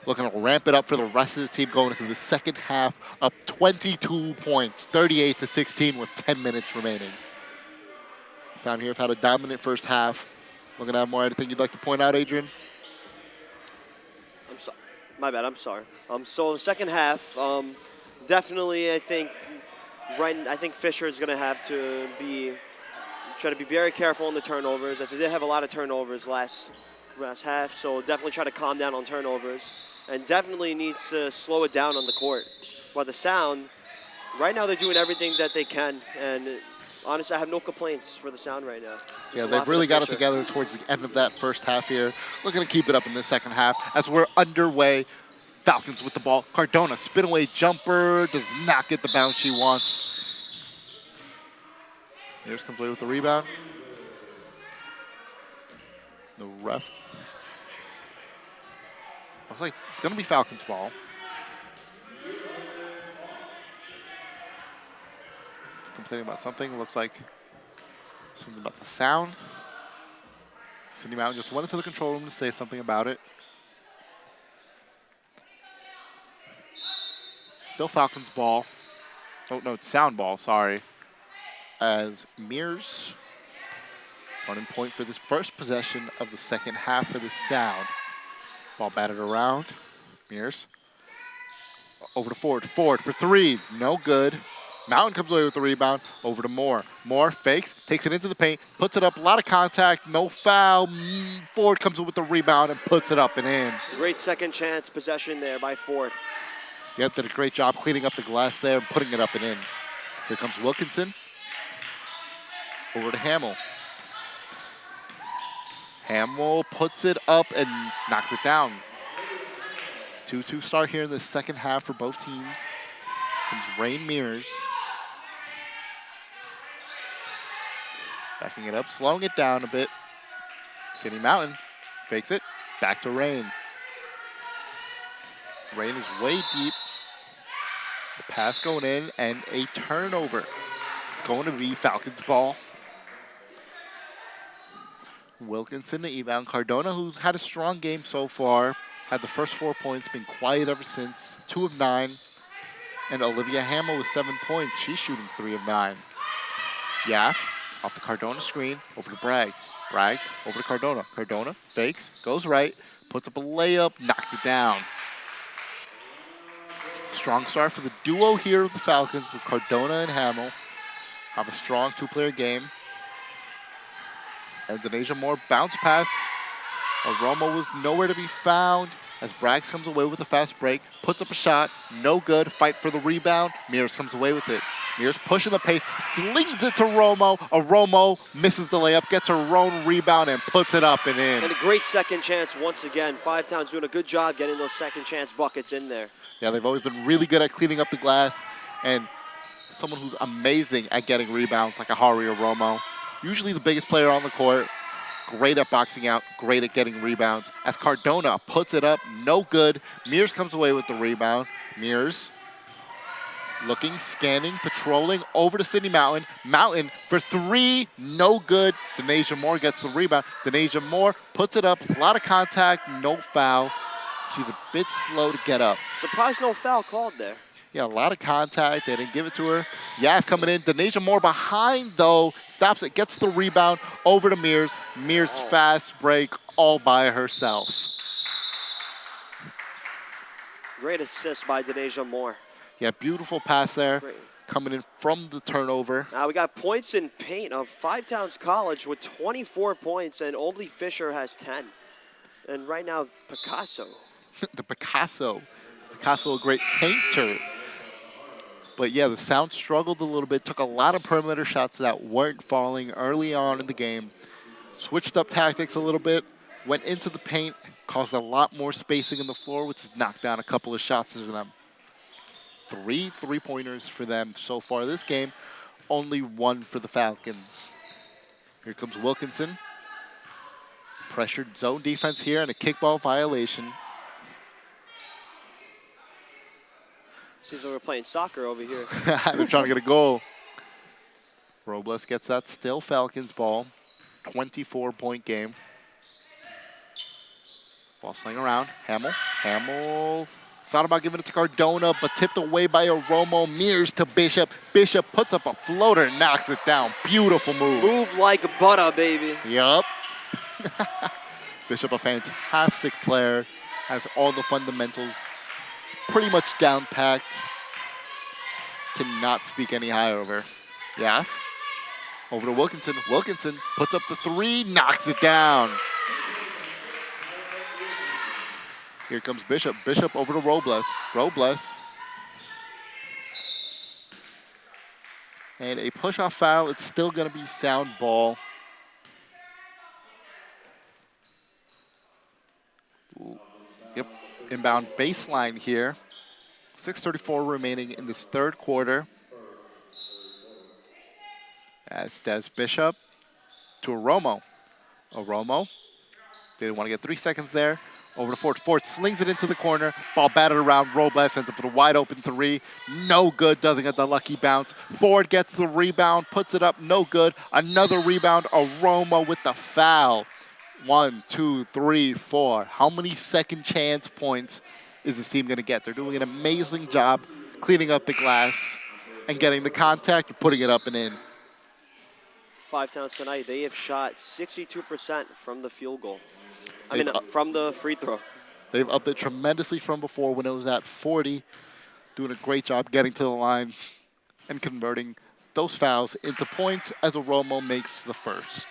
Looking to ramp it up for the rest of the team going into the second half, up 22 points, 38-16 with 10 minutes remaining. Sound here have had a dominant first half. Looking to have more. Anything you'd like to point out, Adrian? I'm sorry. My bad, I'm sorry. So the second half, definitely I think Fisher is going to have to try to be very careful on the turnovers, as they did have a lot of turnovers last half, so definitely try to calm down on turnovers, and definitely needs to slow it down on the court. While the Sound, right now they're doing everything that they can, and honestly, I have no complaints for the Sound right now. Yeah, they've really got it together towards the end of that first half here. Looking to keep it up in the second half as we're underway. Falcons with the ball. Cardona, spin away jumper, does not get the bounce she wants. Here's comes away with the rebound. The ref. Looks like it's going to be Falcons' ball. Complaining about something. Looks like something about the Sound. Sydney Mountain just went into the control room to say something about it. Still Falcons' ball. Oh, no, it's Sound ball, sorry. As Mears running point for this first possession of the second half for the Sound. Ball batted around. Mears. Over to Ford. Ford for 3. No good. Mountain comes away with the rebound. Over to Moore. Moore fakes, takes it into the paint, puts it up. A lot of contact, no foul. Ford comes in with the rebound and puts it up and in. Great second chance possession there by Ford. Yep, did a great job cleaning up the glass there and putting it up and in. Here comes Wilkinson. Over to Hamill. Hamill puts it up and knocks it down. 2-2 start here in the second half for both teams. Comes Rain Mears. Backing it up, slowing it down a bit. Sydney Mountain fakes it. Back to Rain. Rain is way deep. The pass going in and a turnover. It's going to be Falcons' ball. Wilkinson to rebound. Cardona, who's had a strong game so far, had the first 4 points, been quiet ever since. 2 of 9. And Olivia Hamill with 7 points. She's shooting 3 of 9. Yaff off the Cardona screen, over to Braggs. Braggs over to Cardona. Cardona fakes, goes right, puts up a layup, knocks it down. Strong start for the duo here of the Falcons with Cardona and Hamill. Have a strong 2-player game. And Denasia Moore bounce pass. Aromo was nowhere to be found as Braggs comes away with a fast break, puts up a shot, no good, fight for the rebound. Mears comes away with it. Mears pushing the pace, slings it to Romo. Aromo misses the layup, gets her own rebound and puts it up and in. And a great second chance once again. Five Towns doing a good job getting those second chance buckets in there. Yeah, they've always been really good at cleaning up the glass, and someone who's amazing at getting rebounds like a Hari Aromo. Usually the biggest player on the court, great at boxing out, great at getting rebounds. As Cardona puts it up, no good. Mears comes away with the rebound. Mears looking, scanning, patrolling, over to Sydney Mountain. Mountain for 3, no good. Denasia Moore gets the rebound. Denasia Moore puts it up, a lot of contact, no foul. She's a bit slow to get up. Surprised no foul called there. Yeah, a lot of contact. They didn't give it to her. Yaff coming in. Denasia Moore behind, though. Stops it, gets the rebound over to Mears. Mears fast break all by herself. Great assist by Denasia Moore. Yeah, beautiful pass there. Great. Coming in from the turnover. Now we got points in paint of Five Towns College with 24 points, and only Fisher has 10. And right now, Picasso. The Picasso. Picasso, a great painter. But yeah, the Sound struggled a little bit, took a lot of perimeter shots that weren't falling early on in the game. Switched up tactics a little bit, went into the paint, caused a lot more spacing in the floor, which has knocked down a couple of shots for them. 3 3-pointers for them so far this game, only 1 for the Falcons. Here comes Wilkinson. Pressured zone defense here and a kickball violation. Seems like we're playing soccer over here. They're trying to get a goal. Robles gets that, still Falcons ball. 24-point game. Ball slinging around. Hamill thought about giving it to Cardona, but tipped away by Romo. Mears to Bishop. Bishop puts up a floater and knocks it down. Beautiful move. Move like butter, baby. Yup. Bishop, a fantastic player, has all the fundamentals pretty much down packed. Cannot speak any higher of her. Yaff. Over to Wilkinson. Wilkinson puts up the 3, knocks it down. Here comes Bishop. Bishop over to Robles. Robles. And a push-off foul. It's still going to be sound ball. Ooh. Yep. Inbound baseline here. 6:34 remaining in this third quarter. As Des Bishop to Romo. Romo. They didn't want to get 3 seconds there. Over to Ford. Ford slings it into the corner. Ball batted around. Robles ends up with a wide open 3. No good. Doesn't get the lucky bounce. Ford gets the rebound. Puts it up. No good. Another rebound. Romo with the foul. 1, 2, 3, 4. How many second chance points is this team going to get? They're doing an amazing job cleaning up the glass and getting the contact and putting it up and in. Five Towns tonight, they have shot 62% from the field goal. From the free throw. They've upped it tremendously from before when it was at 40. Doing a great job getting to the line and converting those fouls into points as Romo makes the first.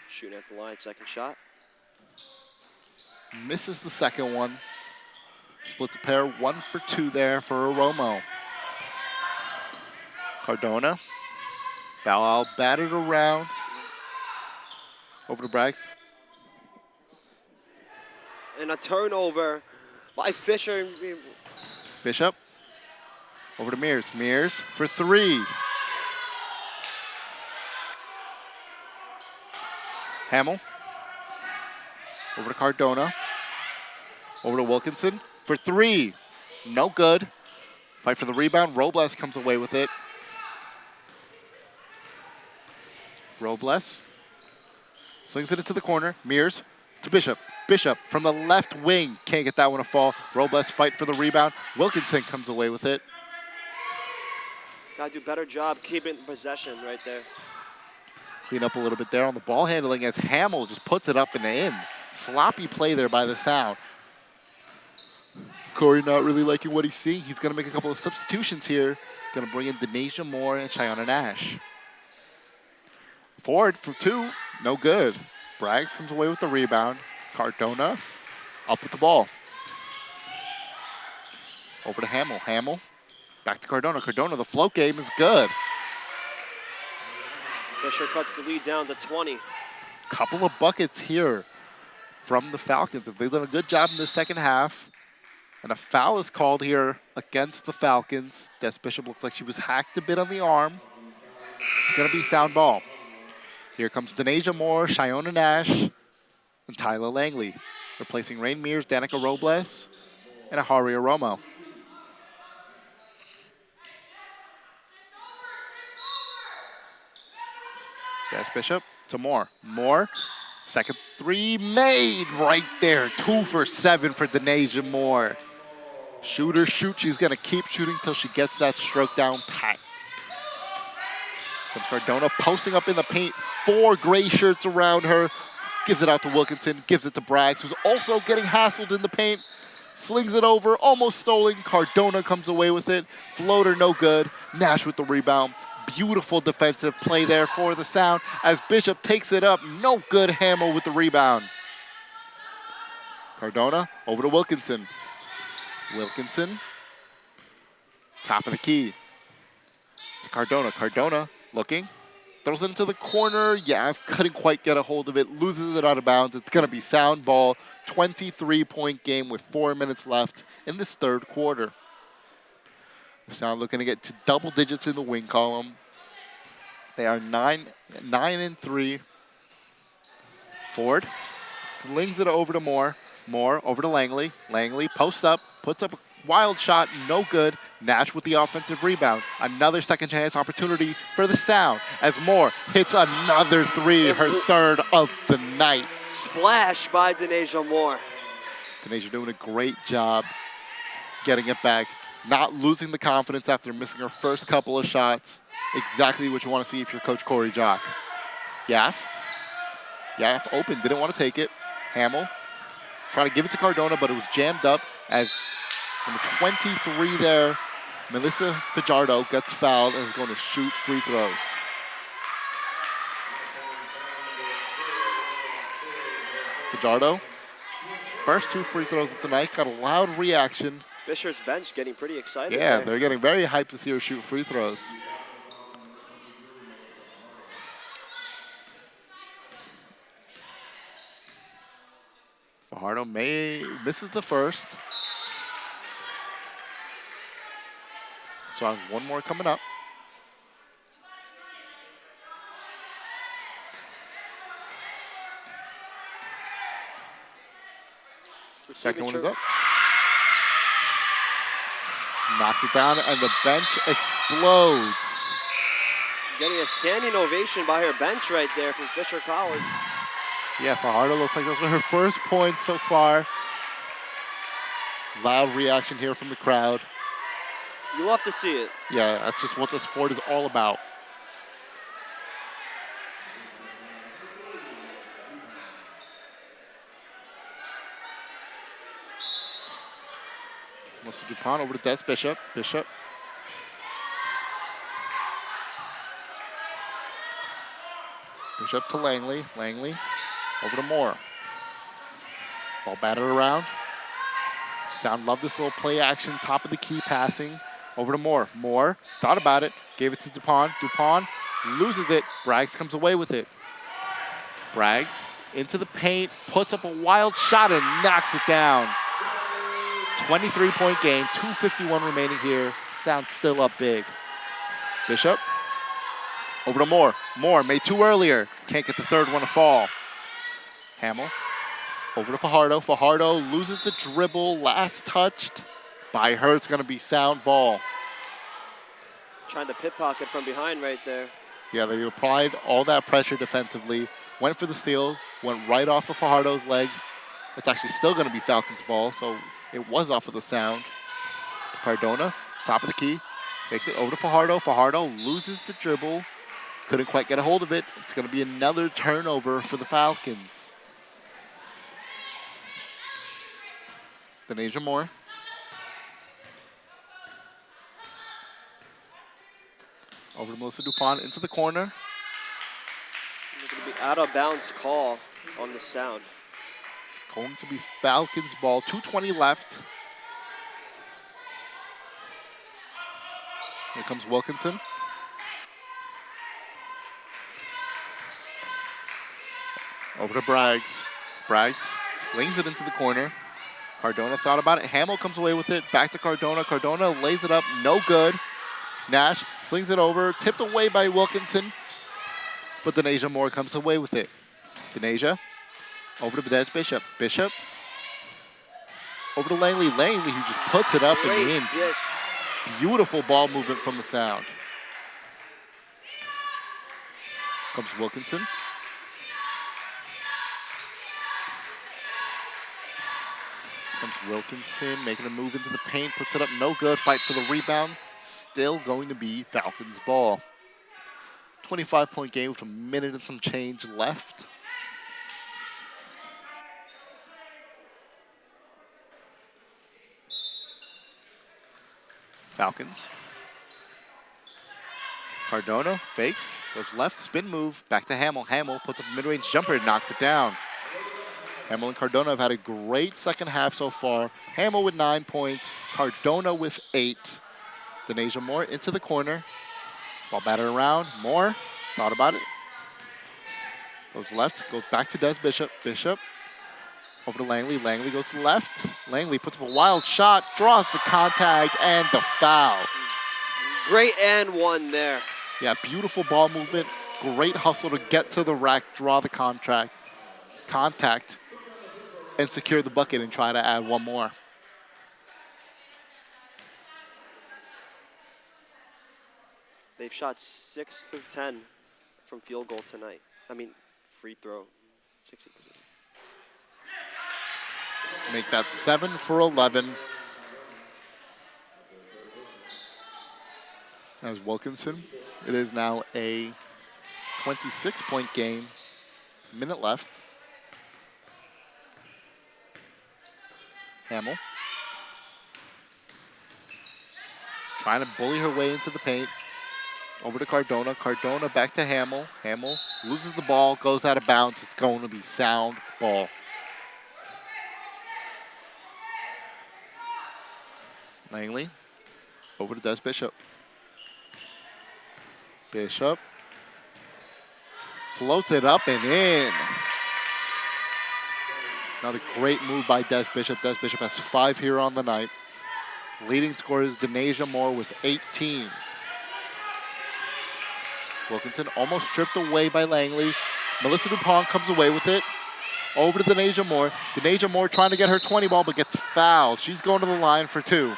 Shooting at the line, second shot. Misses the second one. Splits a pair, 1 for 2 there for Romo. Cardona. Bow out, batted around. Over to Braggs. And a turnover by Fisher. Bishop. Over to Mears. Mears for 3. Hamill. Over to Cardona. Over to Wilkinson for 3. No good. Fight for the rebound. Robles comes away with it. Robles slings it into the corner. Mears to Bishop. Bishop from the left wing. Can't get that one to fall. Robles fight for the rebound. Wilkinson comes away with it. Got to do a better job keeping possession right there. Clean up a little bit there on the ball handling as Hamill just puts it up and in. Sloppy play there by the Sound. Corey not really liking what he's seeing. He's going to make a couple of substitutions here. Going to bring in Denasia Moore and Cheyonna Nash. Ford for 2, no good. Braggs comes away with the rebound. Cardona up with the ball. Over to Hamill. Hamill back to Cardona. Cardona, the float game is good. Fisher cuts the lead down to 20. Couple of buckets here from the Falcons. They've done a good job in the second half. And a foul is called here against the Falcons. Des Bishop looks like she was hacked a bit on the arm. It's going to be sound ball. Here comes Denasia Moore, Cheyonna Nash, and Tyler Langley. Replacing Rain Mears, Danica Robles, and Aharia Romo. Des Bishop to Moore. Moore, second 3 made right there. 2 for 7 for Denasia Moore. Shooter, shoot. She's going to keep shooting until she gets that stroke down pat. Comes Cardona posting up in the paint. 4 gray shirts around her. Gives it out to Wilkinson. Gives it to Braggs, who's also getting hassled in the paint. Slings it over. Almost stolen. Cardona comes away with it. Floater, no good. Nash with the rebound. Beautiful defensive play there for the Sound as Bishop takes it up. No good. Hamill with the rebound. Cardona over to Wilkinson. Wilkinson, top of the key. To Cardona. Cardona looking. Throws it into the corner. Yeah, couldn't quite get a hold of it. Loses it out of bounds. It's going to be sound ball. 23-point game with 4 minutes left in this third quarter. The Sound looking to get to double digits in the win column. They are 9-3. Ford slings it over to Moore. Moore over to Langley. Langley posts up, puts up a wild shot, no good. Nash with the offensive rebound. Another second chance opportunity for the Sound as Moore hits another three, her third of the night. Splash by Denasia Moore. Denasia doing a great job getting it back, not losing the confidence after missing her first couple of shots. Exactly what you want to see if you're Coach Corey Jock. Yaf open, didn't want to take it. Hamill trying to give it to Cardona, but it was jammed up as number 23 there, Melissa Fajardo, gets fouled and is going to shoot free throws. Fajardo, first 2 free throws of the night, got a loud reaction. Fisher's bench getting pretty excited. Yeah, there. they're getting very hyped to see her shoot free throws. Fajardo misses the first. So I have one more coming up. Second one is up. Knocks it down, and the bench explodes. Getting a standing ovation by her bench right there from Fisher College. Yeah, Fajardo looks like those were her first points so far. Loud reaction here from the crowd. You love to see it. Yeah, that's just what the sport is all about. Melissa DuPont over to Des Bishop. Bishop. Bishop to Langley. Langley over to Moore. Ball batted around. Sound love this little play action, top of the key passing. Over to Moore. Moore thought about it, gave it to DuPont. DuPont loses it. Braggs comes away with it. Braggs into the paint, puts up a wild shot and knocks it down. 23-point game, 2:51 remaining here. Sound still up big. Bishop over to Moore. Moore made 2 earlier. Can't get the third one to fall. Hamill over to Fajardo. Fajardo loses the dribble. Last touched by her. It's going to be sound ball. Trying to pickpocket from behind right there. Yeah, they applied all that pressure defensively. Went for the steal. Went right off of Fajardo's leg. It's actually still going to be Falcons ball, so it was off of the Sound. Cardona, top of the key. Makes it over to Fajardo. Fajardo loses the dribble. Couldn't quite get a hold of it. It's going to be another turnover for the Falcons. Denasia Moore. Over to Melissa DuPont into the corner. It's going to be out of bounds call on the Sound. It's going to be Falcons ball. 2:20 left. Here comes Wilkinson. Over to Braggs. Braggs slings it into the corner. Cardona thought about it. Hamill comes away with it. Back to Cardona. Cardona lays it up. No good. Nash slings it over. Tipped away by Wilkinson. But Denasia Moore comes away with it. Denasia over to Des Bishop. Bishop over to Langley. Langley who just puts it up in the end. Dish. Beautiful ball movement from the Sound. Comes Wilkinson. Comes Wilkinson, making a move into the paint, puts it up, no good. Fight for the rebound. Still going to be Falcons ball. 25-point game with a minute and some change left. Falcons. Cardona fakes, goes left, spin move, back to Hamill. Hamill puts up a mid-range jumper and knocks it down. Hamill and Cardona have had a great second half so far. Hamill with 9 points, Cardona with 8. Denasia Moore into the corner. Ball batted around. Moore thought about it. Goes left. Goes back to Des Bishop. Bishop over to Langley. Langley goes to the left. Langley puts up a wild shot. Draws the contact and the foul. Great and one there. Yeah, beautiful ball movement. Great hustle to get to the rack, draw the contact, and secure the bucket and try to add one more. They've shot 6 through 10 from field goal tonight. I mean, free throw, 60%. Make that 7 for 11. As Wilkinson, it is now a 26-point game. Minute left. Hamill trying to bully her way into the paint. Over to Cardona. Cardona back to Hamill. Hamill loses the ball, goes out of bounds. It's going to be sound ball. Langley over to Des Bishop. Bishop floats it up and in. Another great move by Des Bishop. Des Bishop has 5 here on the night. Leading scorer is Denasia Moore with 18. Wilkinson almost stripped away by Langley. Melissa DuPont comes away with it. Over to Denasia Moore. Denasia Moore trying to get her 20 ball, but gets fouled. She's going to the line for 2.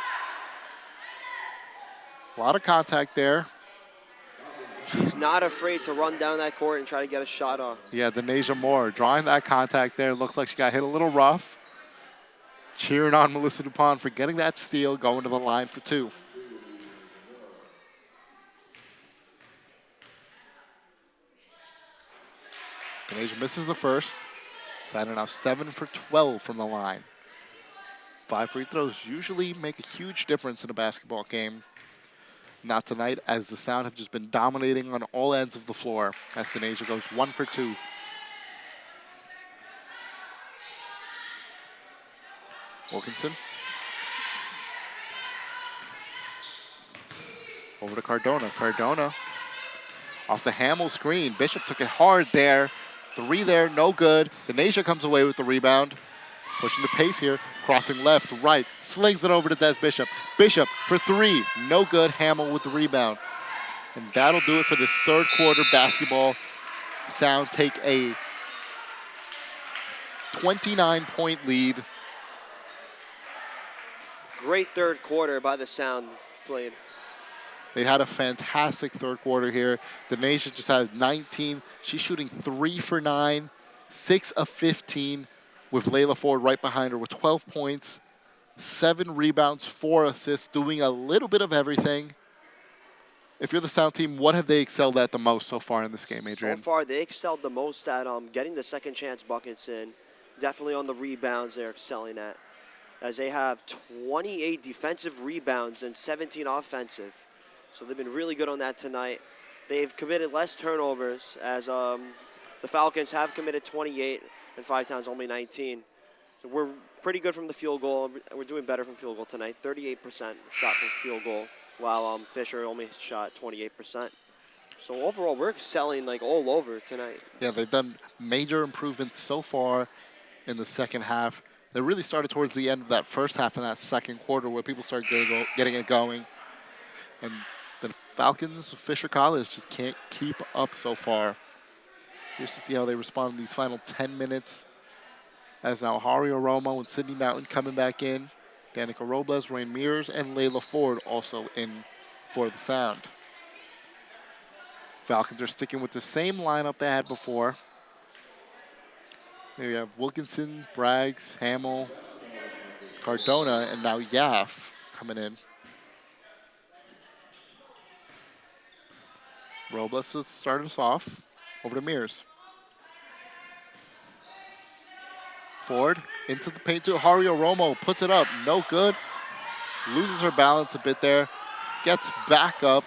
A lot of contact there. She's not afraid to run down that court and try to get a shot off. Yeah, Denasia Moore drawing that contact there. Looks like she got hit a little rough. Cheering on Melissa DuPont for getting that steal, going to the line for 2. Denasia misses the first. Saturn now 7 for 12 from the line. 5 free throws usually make a huge difference in a basketball game. Not tonight, as the Sound have just been dominating on all ends of the floor as Denasia goes 1 for 2. Wilkinson. Over to Cardona. Cardona off the Hamill screen. Bishop took it hard there. 3 there, no good. Denasia comes away with the rebound. Pushing the pace here, crossing left, right, slings it over to Des Bishop. Bishop for 3, no good. Hamill with the rebound. And that'll do it for this third quarter basketball. Sound take a 29-point lead. Great third quarter by the Sound played. They had a fantastic third quarter here. Denasia just had 19. She's shooting 3 for 9, 6 of 15. With Layla Ford right behind her with 12 points, 7 rebounds, 4 assists, doing a little bit of everything. If you're the Sound team, what have they excelled at the most so far in this game, Adrian? So far, they excelled the most at getting the second chance buckets in. Definitely on the rebounds they're excelling at, as they have 28 defensive rebounds and 17 offensive. So they've been really good on that tonight. They've committed less turnovers, as the Falcons have committed 28. And 5 Towns only 19. So we're pretty good from the field goal. We're doing better from field goal tonight. 38% shot from field goal, while Fisher only shot 28%. So overall, we're excelling like all over tonight. Yeah, they've done major improvements so far in the second half. They really started towards the end of that first half in that second quarter where people started getting it going. And the Falcons, Fisher College, just can't keep up so far. Here's to see how they respond in these final 10 minutes. As now Hario Romo and Sydney Mountain coming back in. Danica Robles, Rain Mears, and Layla Ford also in for the Sound. Falcons are sticking with the same lineup they had before. There you have Wilkinson, Braggs, Hamill, Cardona, and now Yaff coming in. Robles has started us off. Over to Mears. Ford into the paint to Hario Romo. Puts it up. No good. Loses her balance a bit there. Gets back up.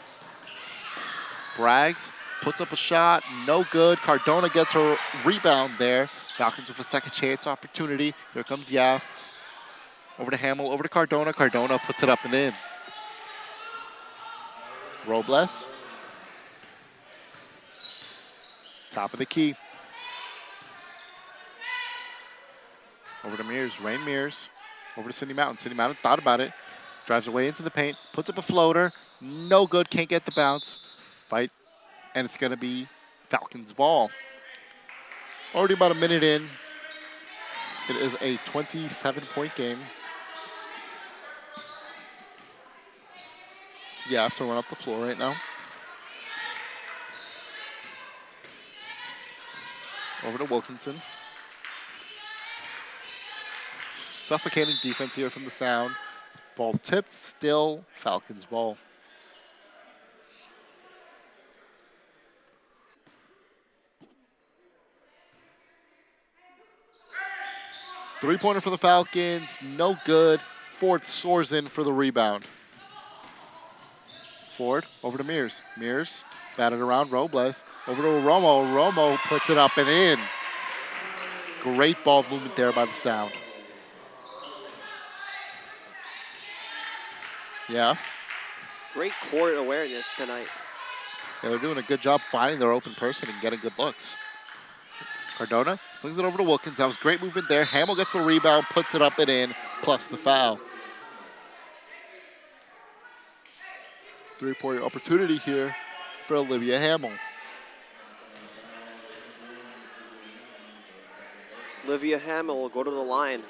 Braggs puts up a shot. No good. Cardona gets her rebound there. Falcons with a second chance opportunity. Here comes Yaff. Over to Hamill. Over to Cardona. Cardona puts it up and in. Robles. Top of the key. Over to Mears. Rain Mears. Over to Sydney Mountain. Sydney Mountain thought about it. Drives away into the paint. Puts up a floater. No good. Can't get the bounce. Fight. And it's going to be Falcons ball. Already about a minute in. It is a 27-point game. So yeah, I have to run up the floor right now. Over to Wilkinson. Suffocating defense here from the Sound. Ball tipped, still Falcons ball. Three-pointer for the Falcons, no good. Ford soars in for the rebound. Ford over to Mears. Mears batted around Robles. Over to Romo. Romo puts it up and in. Great ball movement there by the Sound. Yeah. Great court awareness tonight. Yeah, they're doing a good job finding their open person and getting good looks. Cardona slings it over to Wilkins. That was great movement there. Hamill gets the rebound, puts it up and in, plus the foul. Three-point opportunity here for Olivia Hamill. Olivia Hamill will go to the line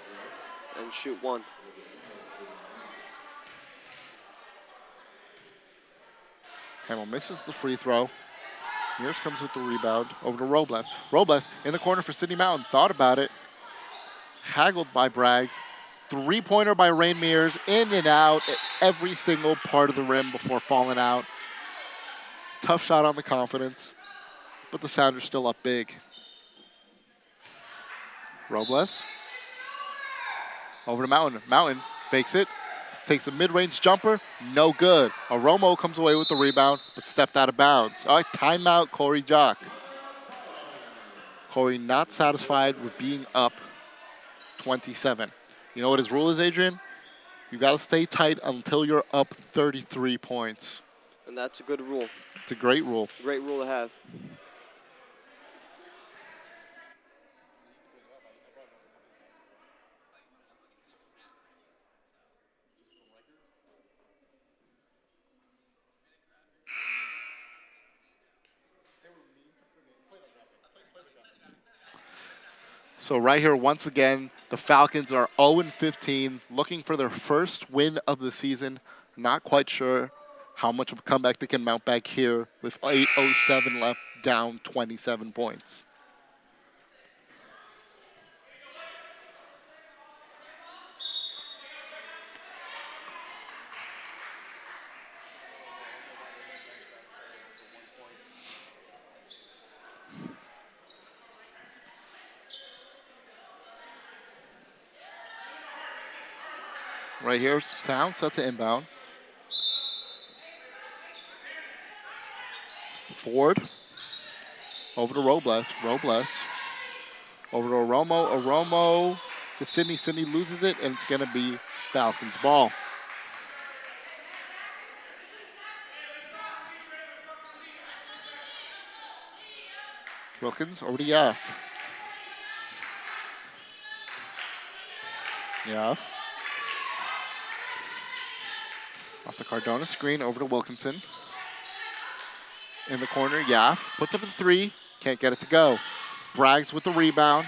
and shoot one. Hamill misses the free throw. Mears comes with the rebound over to Robles. Robles in the corner for Sydney Mountain. Thought about it. Haggled by Braggs. Three-pointer by Rain Mears. In and out at every single part of the rim before falling out. Tough shot on the confidence. But the Sounders still up big. Robles. Over to Mountain. Mountain fakes it. Takes a mid-range jumper, no good. Aromo comes away with the rebound, but stepped out of bounds. All right, timeout, Corey Jock. Corey not satisfied with being up 27. You know what his rule is, Adrian? You got to stay tight until you're up 33 points. And that's a good rule. It's a great rule. Great rule to have. So right here, once again, the Falcons are 0-15, looking for their first win of the season. Not quite sure how much of a comeback they can mount back here with 8:07 left, down 27 points. Right here, Sound set to inbound. Ford. Over to Robles. Robles. Over to Aromo. Aromo to Sydney. Sydney loses it, and it's going to be Falcons ball. Wilkins over to Yaff. Yaff. Off the Cardona screen, over to Wilkinson. In the corner, Yaff puts up a three. Can't get it to go. Braggs with the rebound.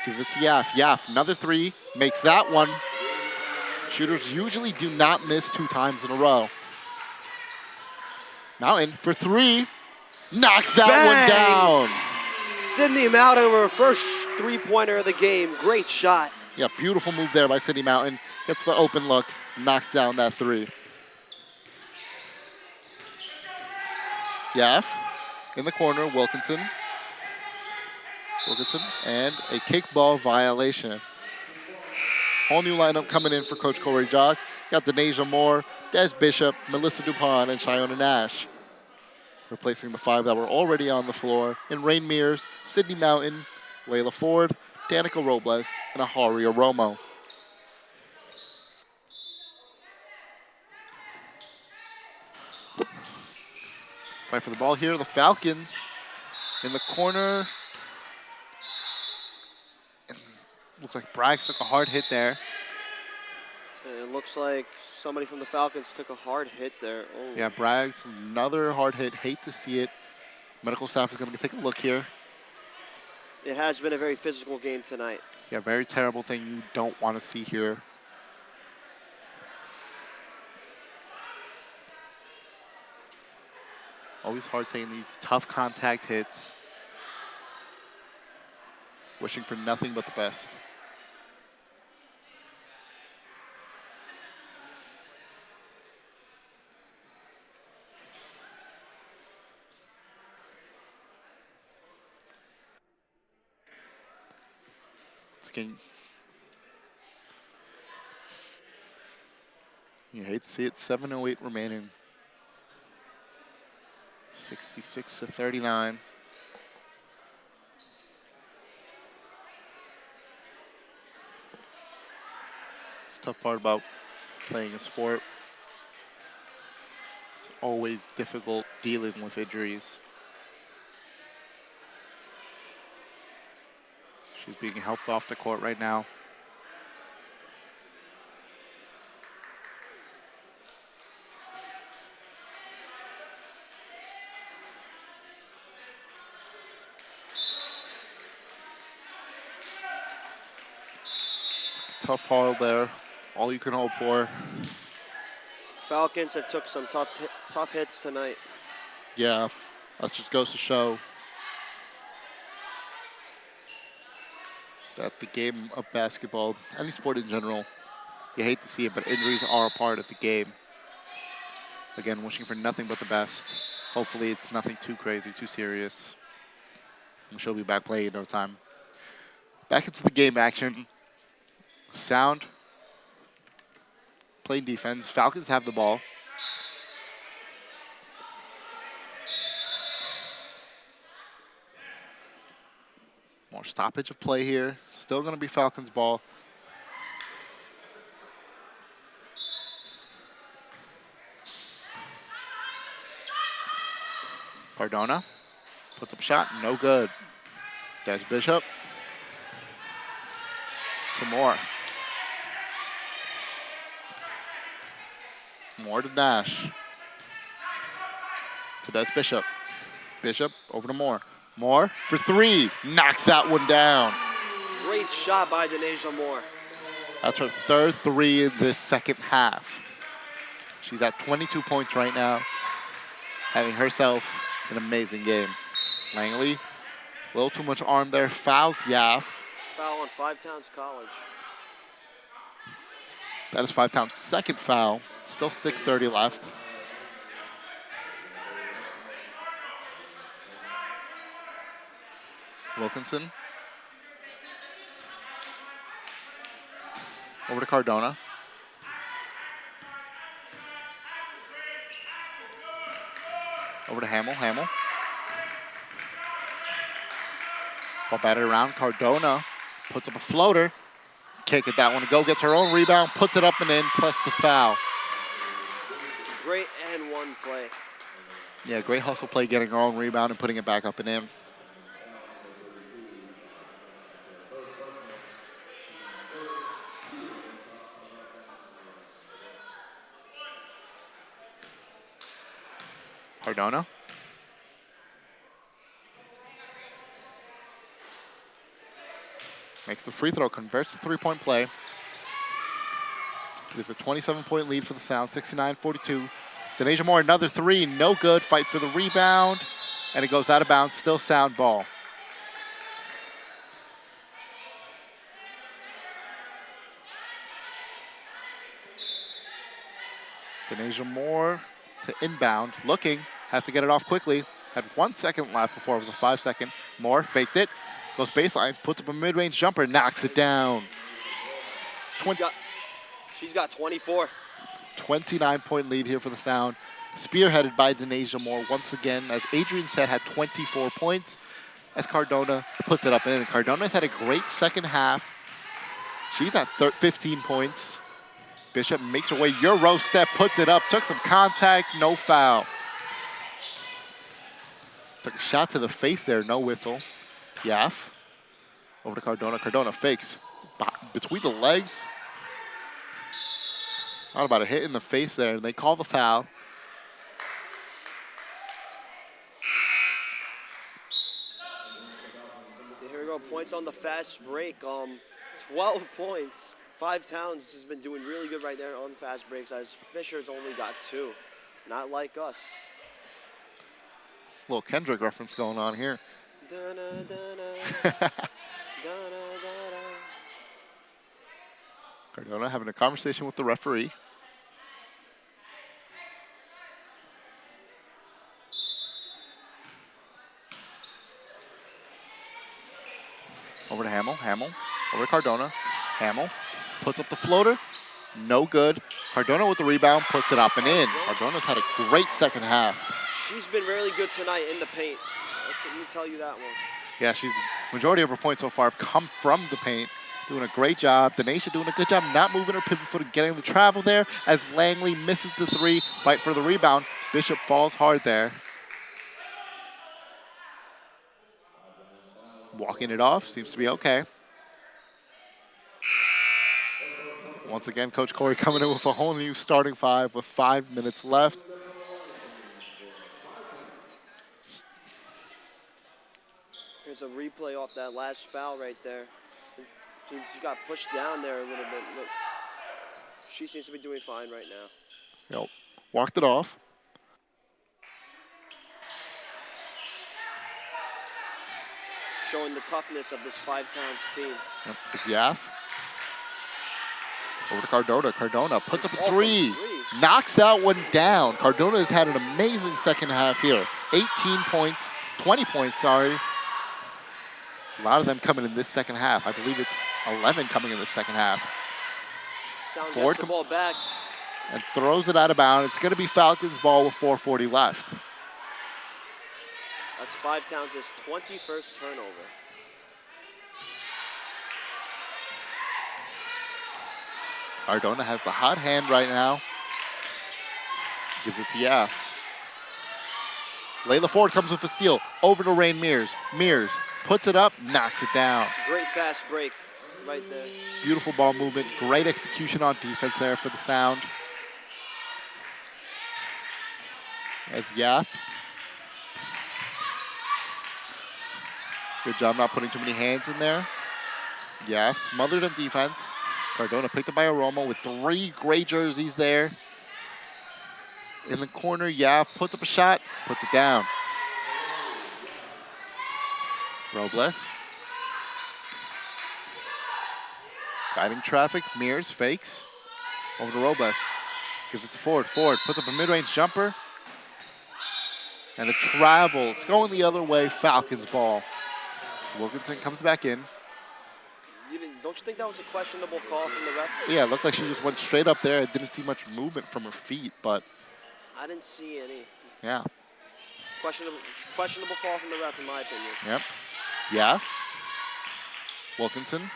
Gives it to Yaff. Yaff, another three. Makes that one. Shooters usually do not miss 2 times in a row. Mountain for three. Knocks that one down. Sydney Mountain with her first three-pointer of the game. Great shot. Yeah, beautiful move there by Sydney Mountain. Gets the open look. Knocks down that three. Yaff in the corner, Wilkinson. Wilkinson, and a kickball violation. Whole new lineup coming in for Coach Corey Jock. Got Denasia Moore, Des Bishop, Melissa Dupont, and Shiona Nash. Replacing the 5 that were already on the floor in Rain Mears, Sydney Mountain, Layla Ford, Danica Robles, and Ahari Aromo. Fight for the ball here. The Falcons in the corner. And looks like Braggs took a hard hit there. And it looks like somebody from the Falcons took a hard hit there. Oh. Yeah, Braggs, another hard hit. Hate to see it. Medical staff is going to take a look here. It has been a very physical game tonight. Yeah, very terrible thing you don't want to see here. Always hard taking these tough contact hits. Wishing for nothing but the best. Again, you hate to see it. 7:08 remaining. 66-39. It's the tough part about playing a sport. It's always difficult dealing with injuries. She's being helped off the court right now. Tough haul there. All you can hope for. Falcons have took some tough hits tonight. Yeah, that just goes to show that the game of basketball, any sport in general, you hate to see it, but injuries are a part of the game. Again, wishing for nothing but the best. Hopefully it's nothing too crazy, too serious. And she'll be back playing in no time. Back into the game action. Sound. Playing defense. Falcons have the ball. More stoppage of play here. Still going to be Falcons ball. Cardona puts up a shot. No good. Des Bishop. To Moore. Moore to Nash. To Des Bishop. Bishop over to Moore. Moore for three. Knocks that one down. Great shot by Denasia Moore. That's her third three in this second half. She's at 22 points right now, having herself an amazing game. Langley, a little too much arm there. Fouls Yaff. Foul on Five Towns College. That is Five Towns' second foul. Still 6:30 left. Wilkinson. Over to Cardona. Over to Hamill. Hamill. Ball batted around. Cardona puts up a floater. Can't get that one to go. Gets her own rebound. Puts it up and in. Plus the foul. Great and one play. Yeah, great hustle play, getting her own rebound and putting it back up and in. Cardona. Makes the free throw, converts the three-point play. It is a 27-point lead for the Sound, 69-42. Denasia Moore, another three, no good. Fight for the rebound, and it goes out of bounds. Still Sound ball. Denasia Moore to inbound, looking, has to get it off quickly. Had 1 second left before it was a 5-second. Moore faked it, goes baseline, puts up a mid-range jumper, knocks it down. She's got 24. 29-point lead here for the Sound. Spearheaded by Denasia Moore once again, as Adrian said, had 24 points, as Cardona puts it up in. And Cardona's had a great second half. She's at 15 points. Bishop makes her way, Euro step, puts it up, took some contact, no foul. Took a shot to the face there, no whistle. Yaf. Over to Cardona. Cardona fakes. Between the legs. Not about a hit in the face there, and they call the foul. Here we go, points on the fast break. 12 points. Five Towns has been doing really good right there on fast breaks, as Fisher's only got 2. Not like us. Little Kendrick reference going on here. Cardona having a conversation with the referee. Over to Hamill. Hamill. Over to Cardona. Hamill puts up the floater. No good. Cardona with the rebound, puts it up and in. Cardona's had a great second half. She's been really good tonight in the paint. Let me tell you that one. Yeah, majority of her points so far have come from the paint. Doing a great job. Denasia doing a good job not moving her pivot foot and getting the travel there as Langley misses the 3. Fight for the rebound. Bishop falls hard there. Walking it off, seems to be okay. Once again, Coach Corey coming in with a whole new starting 5 with 5 minutes left. Here's a replay off that last foul right there. It seems she got pushed down there a little bit. Look, she seems to be doing fine right now. Yep, walked it off. Showing the toughness of this Five Towns team. Yep, it's Yaf. Over to Cardona. Cardona puts up a 3. Knocks that one down. Cardona has had an amazing second half here. 18 points, 20 points, sorry. A lot of them coming in this second half. I believe it's 11 coming in the second half. Sound Ford gets the ball back. And throws it out of bounds. It's going to be Falcons ball with 4:40 left. That's Five Towns' 21st turnover. Cardona has the hot hand right now. Gives it to Yaf. Layla Ford comes with a steal. Over to Rain Mears. Mears puts it up, knocks it down. Great fast break right there. Beautiful ball movement. Great execution on defense there for the Sound. As Yaf. Good job not putting too many hands in there. Yes, smothered on defense. Cardona picked up by Aromo with 3 gray jerseys there. In the corner, Yaf puts up a shot, puts it down. Robles. Guiding traffic, Mears fakes. Over to Robles. Gives it to Ford. Ford puts up a mid-range jumper. And a travel. It's going the other way, Falcons ball. Wilkinson comes back in. Don't you think that was a questionable call from the ref? Yeah, it looked like she just went straight up there. I didn't see much movement from her feet, but I didn't see any. yeah. Questionable call from the ref, in my opinion. Yep. Yaf. Wilkinson.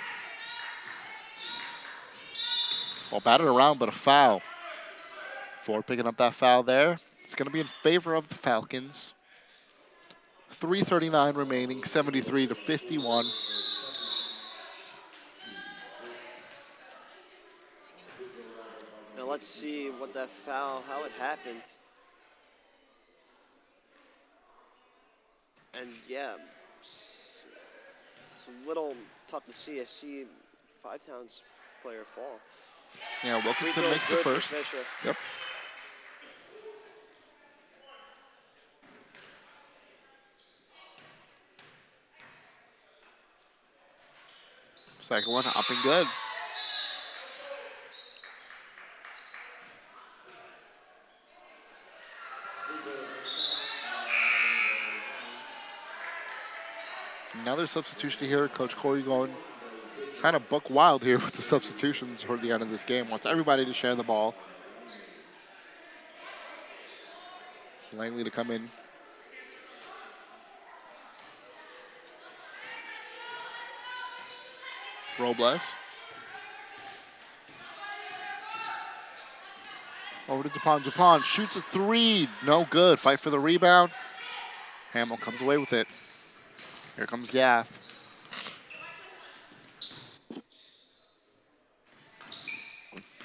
Ball batted around, but a foul. Ford picking up that foul there. It's going to be in favor of the Falcons. 3:39 remaining, 73-51. Now let's see what that foul, how it happened. And yeah, it's a little tough to see. I see Five Towns player fall. Yeah, Free Wilkinson throw makes is the good for first. Fisher. Yep. Second one up and good. Another substitution here. Coach Corey going kind of buck wild here with the substitutions toward the end of this game. Wants everybody to share the ball. It's Langley to come in. Robles. Over to Dupont. Dupont shoots a 3. No good. Fight for the rebound. Hamill comes away with it. Here comes Gaff.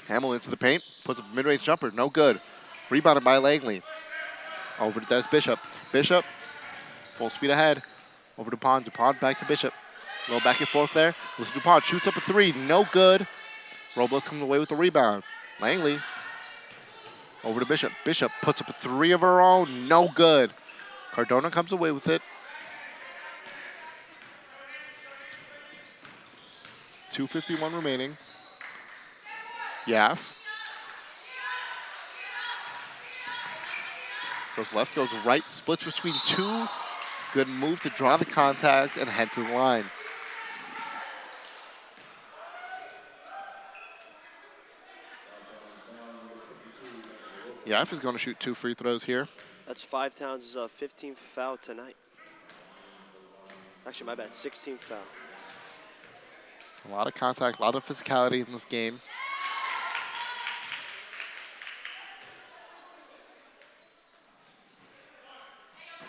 Hamill into the paint, puts a mid-range jumper, no good. Rebounded by Langley. Over to Des Bishop. Bishop, full speed ahead. Over to Dupont. Dupont back to Bishop. A little back and forth there. Listen, Dupont shoots up a three, no good. Robles comes away with the rebound. Langley over to Bishop. Bishop puts up a three of her own, no good. Cardona comes away with it. 2:51 remaining. Yaff. Goes left, goes right, splits between two. Good move to draw the contact and head to the line. Yaff is going to shoot 2 free throws here. That's Five Towns' 15th foul tonight. Actually, my bad, 16th foul. A lot of contact, a lot of physicality in this game.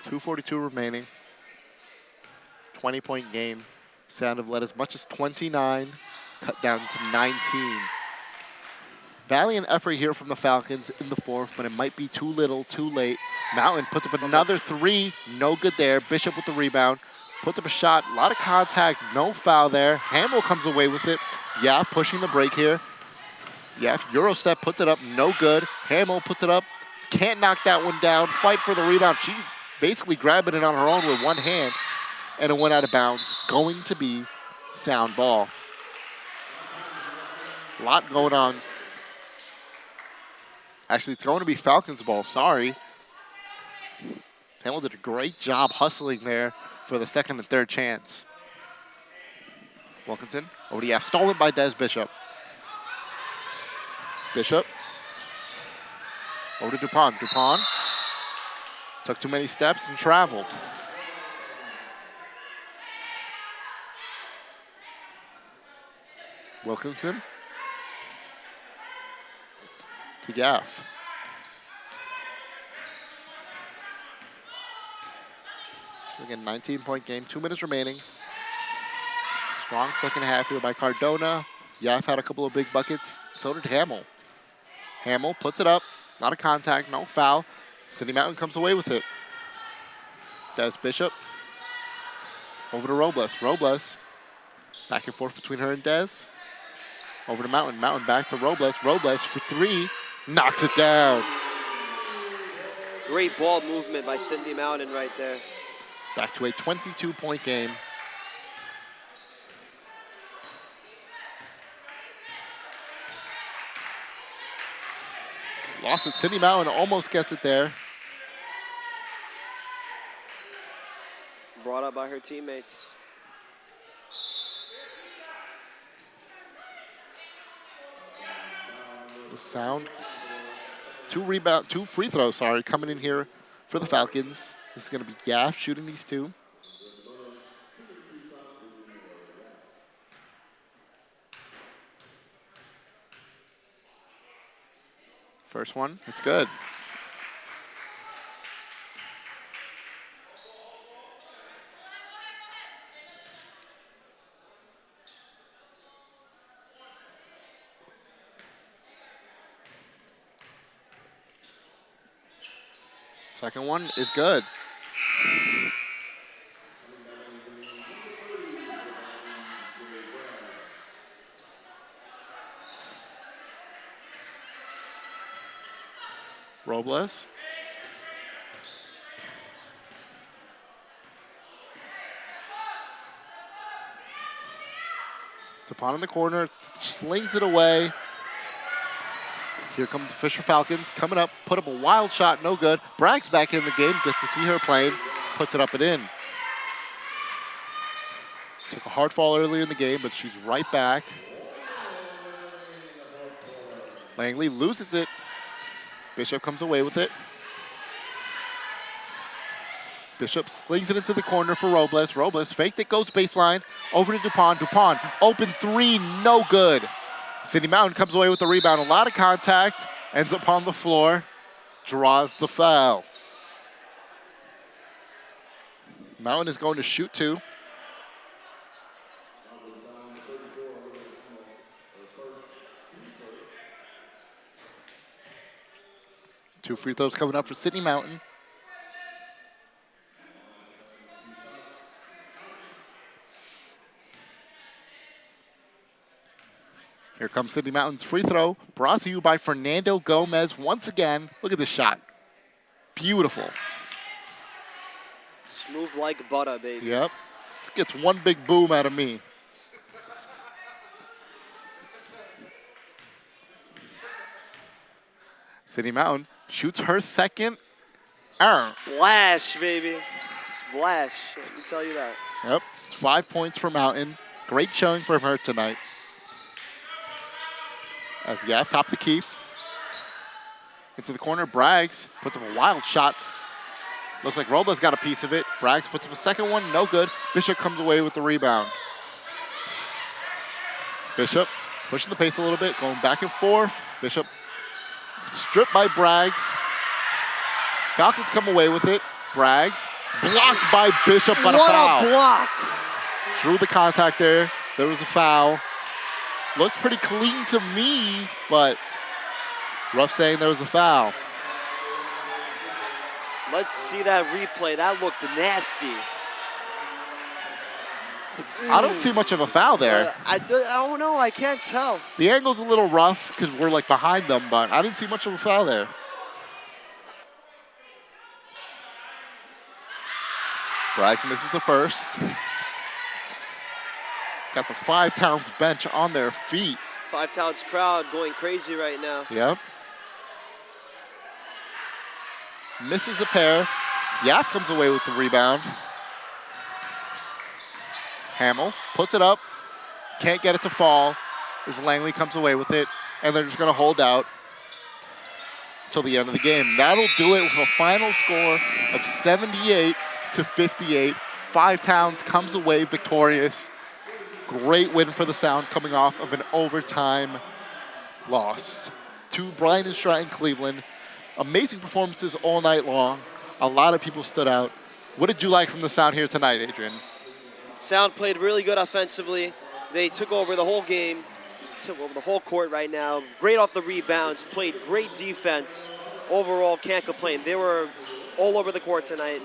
.242 remaining. 20-point game. Sound have led as much as 29, cut down to 19. Valiant effort here from the Falcons in the fourth, but it might be too little, too late. Mountain puts up another three, no good there. Bishop with the rebound, puts up a shot, a lot of contact, no foul there. Hamill comes away with it. Yaff pushing the break here. Yaff, Eurostep puts it up, no good. Hamill puts it up, can't knock that one down. Fight for the rebound. She basically grabbing it on her own with one hand, and it went out of bounds. Going to be sound ball. A lot going on. Actually, it's going to be Falcons ball, sorry. Hamill did a great job hustling there for the second and third chance. Wilkinson over to Yaff, stolen by Des Bishop. Bishop over to Dupont. Dupont took too many steps and traveled. Wilkinson to Gaff. Again, 19-point game, 2 minutes remaining. Strong second half here by Cardona. Yaff had a couple of big buckets. So did Hamill. Hamill puts it up. A lot of contact, no foul. Cindy Mountain comes away with it. Des Bishop over to Robles. Robles back and forth between her and Des. Over to Mountain. Mountain back to Robles. Robles for three. Knocks it down. Great ball movement by Cindy Mountain right there. Back to a 22-point game. Lost it. Cindy Mountain almost gets it there. Brought up by her teammates. The Sound. Two free throws, coming in here for the Falcons. This is going to be Gaff shooting these two. First one, it's good. Second one is good. Robles. Dupont in the corner, slings it away. Here come the Fisher Falcons coming up, put up a wild shot, no good. Bragg's back in the game, good to see her playing, puts it up and in. Took a hard fall earlier in the game, but she's right back. Langley loses it. Bishop comes away with it. Bishop slings it into the corner for Robles. Robles faked it, goes baseline, over to Dupont. Dupont, open three, no good. Cindy Mountain comes away with the rebound. A lot of contact, ends up on the floor, draws the foul. Mountain is going to shoot 2. Two free throws coming up for Sydney Mountain. Here comes Sydney Mountain's free throw, brought to you by Fernando Gomez once again. Look at this shot. Beautiful. Smooth like butter, baby. Yep. This gets one big boom out of me. Sydney Mountain shoots her second. Splash, baby. Splash. Let me tell you that. Yep. It's 5 points for Mountain. Great showing from her tonight. As Gaff top the key. Into the corner. Braggs puts up a wild shot. Looks like Robles got a piece of it. Braggs puts up a second one. No good. Bishop comes away with the rebound. Bishop pushing the pace a little bit. Going back and forth. Bishop stripped by Braggs. Falcons come away with it. Braggs blocked by Bishop, but a foul. What a block! Drew the contact there. There was a foul. Looked pretty clean to me, but Ruff saying there was a foul. Let's see that replay. That looked nasty. I don't see much of a foul there. I don't know. I can't tell. The angle's a little rough because we're like behind them, but I didn't see much of a foul there. Braggs misses the first. Got the Five Towns bench on their feet. Five Towns crowd going crazy right now. Yep. Misses a pair. Yaf comes away with the rebound. Hamill puts it up. Can't get it to fall as Langley comes away with it. And they're just going to hold out until the end of the game. That'll do it with a final score of 78-58. Five Towns comes away victorious. Great win for the Sound coming off of an overtime loss to Bryan and Stratton Cleveland. Amazing performances all night long. A lot of people stood out. What did you like from the Sound here tonight, Adrian? Sound played really good offensively. They took over the whole game, took over the whole court right now. Great off the rebounds, played great defense. Overall, can't complain. They were all over the court tonight,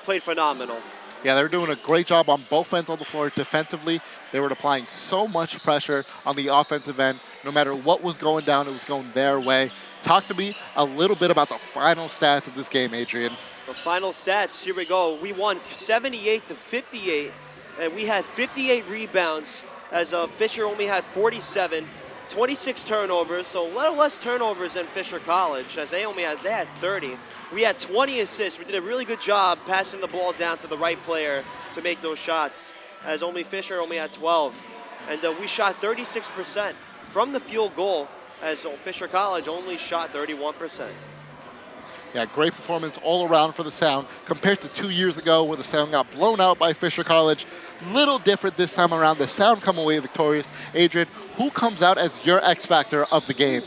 played phenomenal. Yeah, they were doing a great job on both ends of the floor defensively. They were applying so much pressure on the offensive end. No matter what was going down, it was going their way. Talk to me a little bit about the final stats of this game, Adrian. The final stats, here we go. We won 78-58, and we had 58 rebounds as Fisher only had 47, 26 turnovers, so a little less turnovers than Fisher College, as they had 30. We had 20 assists. We did a really good job passing the ball down to the right player to make those shots, as Fisher only had 12. And we shot 36% from the field goal, as Fisher College only shot 31%. Yeah, great performance all around for the Sound compared to 2 years ago where the Sound got blown out by Fisher College. Little different this time around. The Sound come away victorious. Adrian, who comes out as your X factor of the game?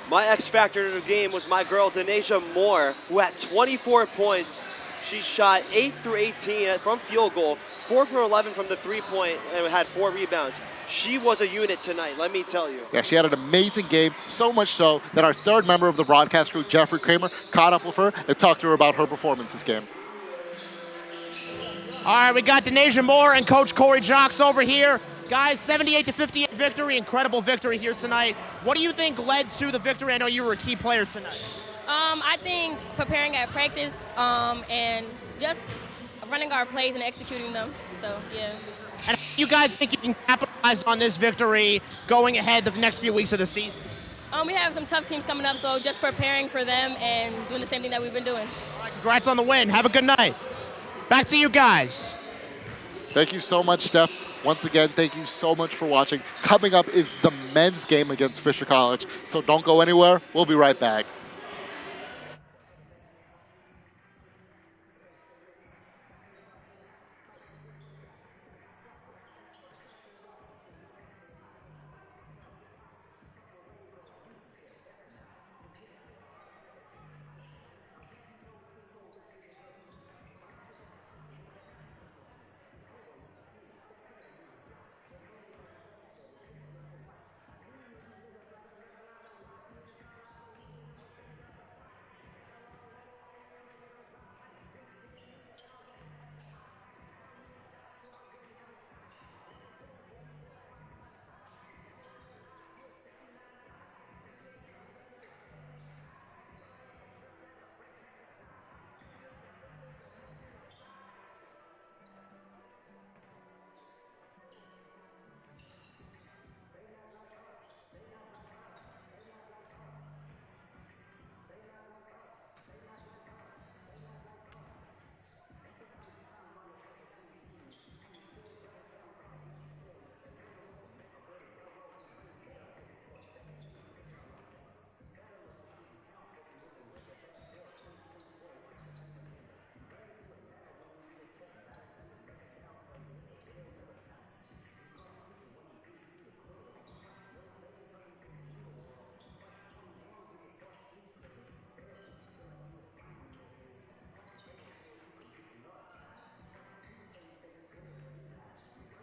My X factor in the game was my girl, Denasia Moore, who had 24 points. She shot 8 through 18 from field goal, 4 for 11 from the three-point, and had 4 rebounds. She was a unit tonight, let me tell you. Yeah, she had an amazing game, so much so that our third member of the broadcast crew, Jeffrey Kramer, caught up with her and talked to her about her performance this game. All right, we got Denasia Moore and Coach Corey Jocks over here. Guys, 78-58 victory, incredible victory here tonight. What do you think led to the victory? I know you were a key player tonight. I think preparing at practice and just running our plays and executing them. So, yeah. And you guys think you can capitalize on this victory going ahead the next few weeks of the season? We have some tough teams coming up, so just preparing for them and doing the same thing that we've been doing. All right, congrats on the win. Have a good night. Back to you guys. Thank you so much, Steph. Once again, thank you so much for watching. Coming up is the men's game against Fisher College, so don't go anywhere. We'll be right back.